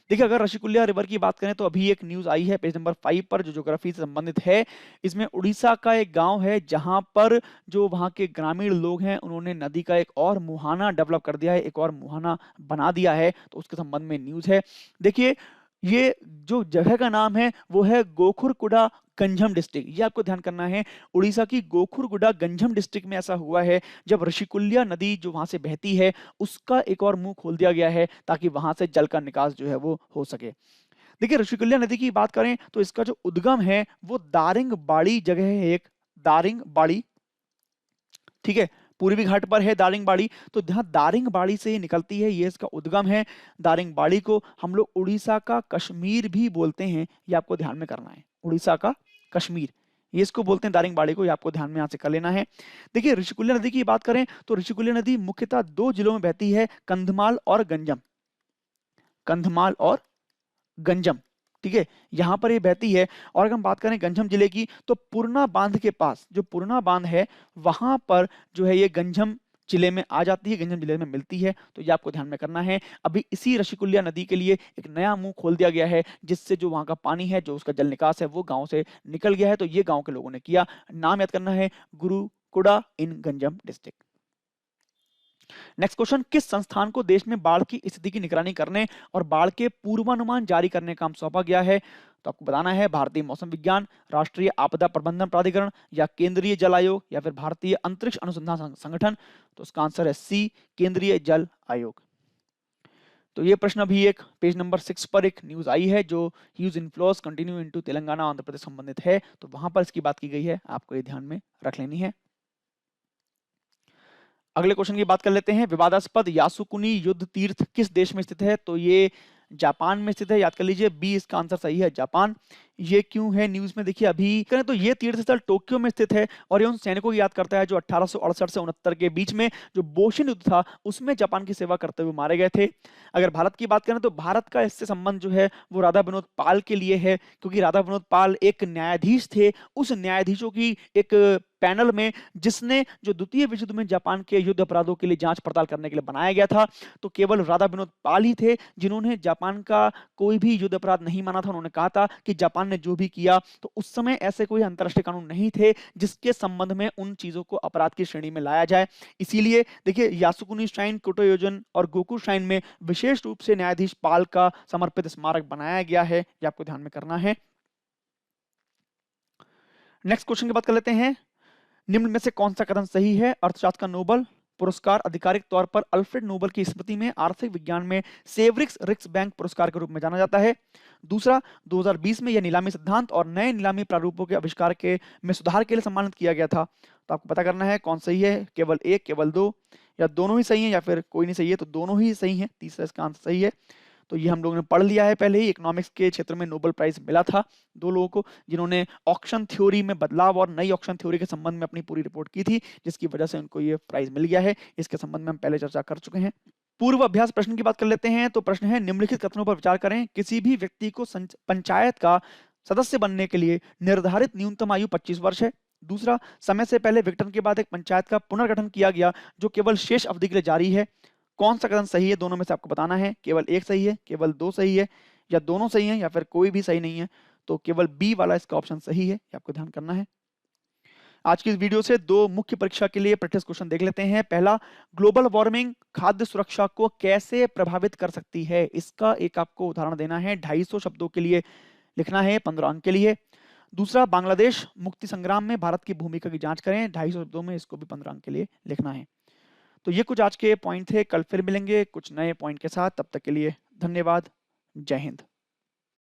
देखिए, अगर ऋषिकुल्या रिवर की बात करें तो अभी एक न्यूज आई है पेज नंबर 5 पर जो ज्योग्राफी से संबंधित है। इसमें उड़ीसा का एक गांव है जहां पर जो वहां के ग्रामीण लोग हैं उन्होंने नदी का एक और मुहाना डेवलप कर दिया है, एक और मुहाना बना दिया है। तो उसके संबंध में न्यूज है। देखिए, ये जो जगह का नाम है वो है गोखुरकुडा गंजम डिस्ट्रिक्ट। ये आपको ध्यान करना है, उड़ीसा की गोखुरकुडा गंजम डिस्ट्रिक्ट में ऐसा हुआ है जब ऋषिकुल्या नदी जो वहां से बहती है उसका एक और मुंह खोल दिया गया है ताकि वहां से जल का निकास जो है वो हो सके। देखिए, ऋषिकुल्या नदी की बात करें तो इसका जो उद्गम है वो दारिंगबाड़ी जगह है, एक दारिंगबाड़ी, ठीक है, पूर्वी घाट पर है दारिंगबाड़ी। तो जहां दारिंगबाड़ी से निकलती है ये इसका उद्गम है। दारिंगबाड़ी को हम लोग उड़ीसा का कश्मीर भी बोलते हैं, ये आपको ध्यान में करना है। उड़ीसा का कश्मीर, ये इसको बोलते हैं दारिंगबाड़ी को, ये आपको ध्यान में यहाँ से कर लेना है। देखिए, ऋषिकुल्या नदी की बात करें तो ऋषिकुल्या नदी मुख्यतः दो जिलों में बहती है, कंधमाल और गंजम। कंधमाल और गंजम, ठीक है, यहां पर ये बहती है। और अगर हम बात करें गंजम जिले की तो पुरना बांध के पास, जो पुरना बांध है वहां पर जो है ये गंजम जिले में आ जाती है, गंजम जिले में मिलती है। तो ये आपको ध्यान में करना है। अभी इसी ऋषिकुल्या नदी के लिए एक नया मुंह खोल दिया गया है जिससे जो वहां का पानी है, जो उसका जल निकास है वो गांव से निकल गया है। तो ये गांव के लोगों ने किया। नाम याद करना है, गुरुकुड़ा इन गंजम डिस्ट्रिक्ट। नेक्स्ट क्वेश्चन, किस संस्थान को देश में बाढ़ की स्थिति की निगरानी करने और बाढ़ के पूर्वानुमान जारी करने का काम सौंपा गया है? तो आपको बताना है, भारतीय मौसम विज्ञान, राष्ट्रीय आपदा प्रबंधन प्राधिकरण, या केंद्रीय जल आयोग, या फिर भारतीय अंतरिक्ष अनुसंधान संगठन। तो उसका आंसर है सी, केंद्रीय जल आयोग। तो ये प्रश्न अभी एक पेज नंबर 6 पर एक न्यूज आई है जो huge inflows continue into Telangana Andhra Pradesh संबंधित है। तो वहां पर इसकी बात की गई है, आपको ये ध्यान में रख लेनी है। अगले क्वेश्चन की बात कर लेते हैं, विवादास्पद यासुकुनी युद्ध तीर्थ किस देश में स्थित है? तो ये जापान में स्थित है, याद कर लीजिए। बी इसका आंसर सही है, जापान। ये क्यों है न्यूज़ में? देखिए अभी करें तो ये तीर्थ स्थल टोक्यो में स्थित है और ये उन सैनिकों की याद करता है जो 1868 से 69 के बीच में जो बोशिन युद्ध था उसमें जापान की सेवा करते हुए मारे गए थे। अगर भारत की बात करें तो भारत का इससे संबंध जो है वो राधा विनोद पाल के लिए है, क्योंकि राधा विनोद पाल एक न्यायाधीश थे। उस न्यायाधीशों की एक पैनल में जिसने जो द्वितीय विश्व युद्ध में जापान के युद्ध अपराधों के लिए जांच पड़ताल करने के लिए बनाया गया था, तो केवल राधा विनोद पाल ही थे जिन्होंने जापान का कोई भी युद्ध अपराध नहीं माना था। उन्होंने कहा था कि जापान ने जो भी किया, तो उस समय ऐसे कोई अंतर्राष्ट्रीय कानून नहीं थे जिसके संबंध में उन चीजों को अपराध की श्रेणी में लाया जाए। इसीलिए देखिए यासुकुनी श्राइन, कोटोयोजन और गोकु श्राइन में विशेष रूप से न्यायाधीश पाल का समर्पित स्मारक बनाया गया है। ये आपको ध्यान में करना है। नेक्स्ट क्वेश्चन की बात कर लेते हैं। निम्न में से कौन सा कथन सही है? अर्थशास्त्र का नोबेल पुरस्कार आधिकारिक तौर पर अल्फ्रेड नोबेल की स्मृति में आर्थिक विज्ञान में सेवरिक्स रिक्स बैंक पुरस्कार के रूप में जाना जाता है। दूसरा, 2020 में यह नीलामी सिद्धांत और नए नीलामी प्रारूपों के आविष्कार के में सुधार के लिए सम्मानित किया गया था। तो आपको पता करना है कौन सही है, केवल एक, केवल दो, या दोनों ही सही है, या फिर कोई नहीं सही है। तो दोनों ही सही है, तीसरा इसका आंसर सही है। तो ये हम लोगों ने पढ़ लिया है पहले ही। इकोनॉमिक्स के क्षेत्र में नोबेल प्राइज मिला था दो लोगों को जिन्होंने ऑक्शन थ्योरी में बदलाव और नई ऑक्शन थ्योरी के संबंध में अपनी पूरी रिपोर्ट की थी, जिसकी वजह से उनको ये प्राइज मिल गया है। इसके संबंध में हम पहले चर्चा कर चुके हैं। पूर्व अभ्यास प्रश्न की बात कर लेते हैं। तो प्रश्न है, निम्नलिखित कथनों पर विचार करें। किसी भी व्यक्ति को पंचायत का सदस्य बनने के लिए निर्धारित न्यूनतम आयु 25 वर्ष है। दूसरा, समय से पहले विघटन के बाद एक पंचायत का पुनर्गठन किया गया जो केवल शेष अवधि के लिए जारी है। कौन सा कथन सही है? दोनों में से आपको बताना है। केवल एक सही है, केवल दो सही है, या दोनों सही है, या फिर कोई भी सही नहीं है। तो केवल बी वाला इसका ऑप्शन सही है, ये आपको ध्यान करना है। आज की इस वीडियो से दो मुख्य परीक्षा के लिए प्रैक्टिस क्वेश्चन देख लेते हैं। पहला, ग्लोबल वार्मिंग खाद्य सुरक्षा को कैसे प्रभावित कर सकती है? इसका एक आपको उदाहरण देना है। 250 शब्दों के लिए लिखना है, 15 अंक के लिए। दूसरा, बांग्लादेश मुक्ति संग्राम में भारत की भूमिका की जांच करें, 250 शब्दों में, इसको भी 15 अंक के लिए लिखना है। तो ये कुछ आज के पॉइंट थे। कल फिर मिलेंगे कुछ नए पॉइंट के साथ। तब तक के लिए धन्यवाद। जय हिंद।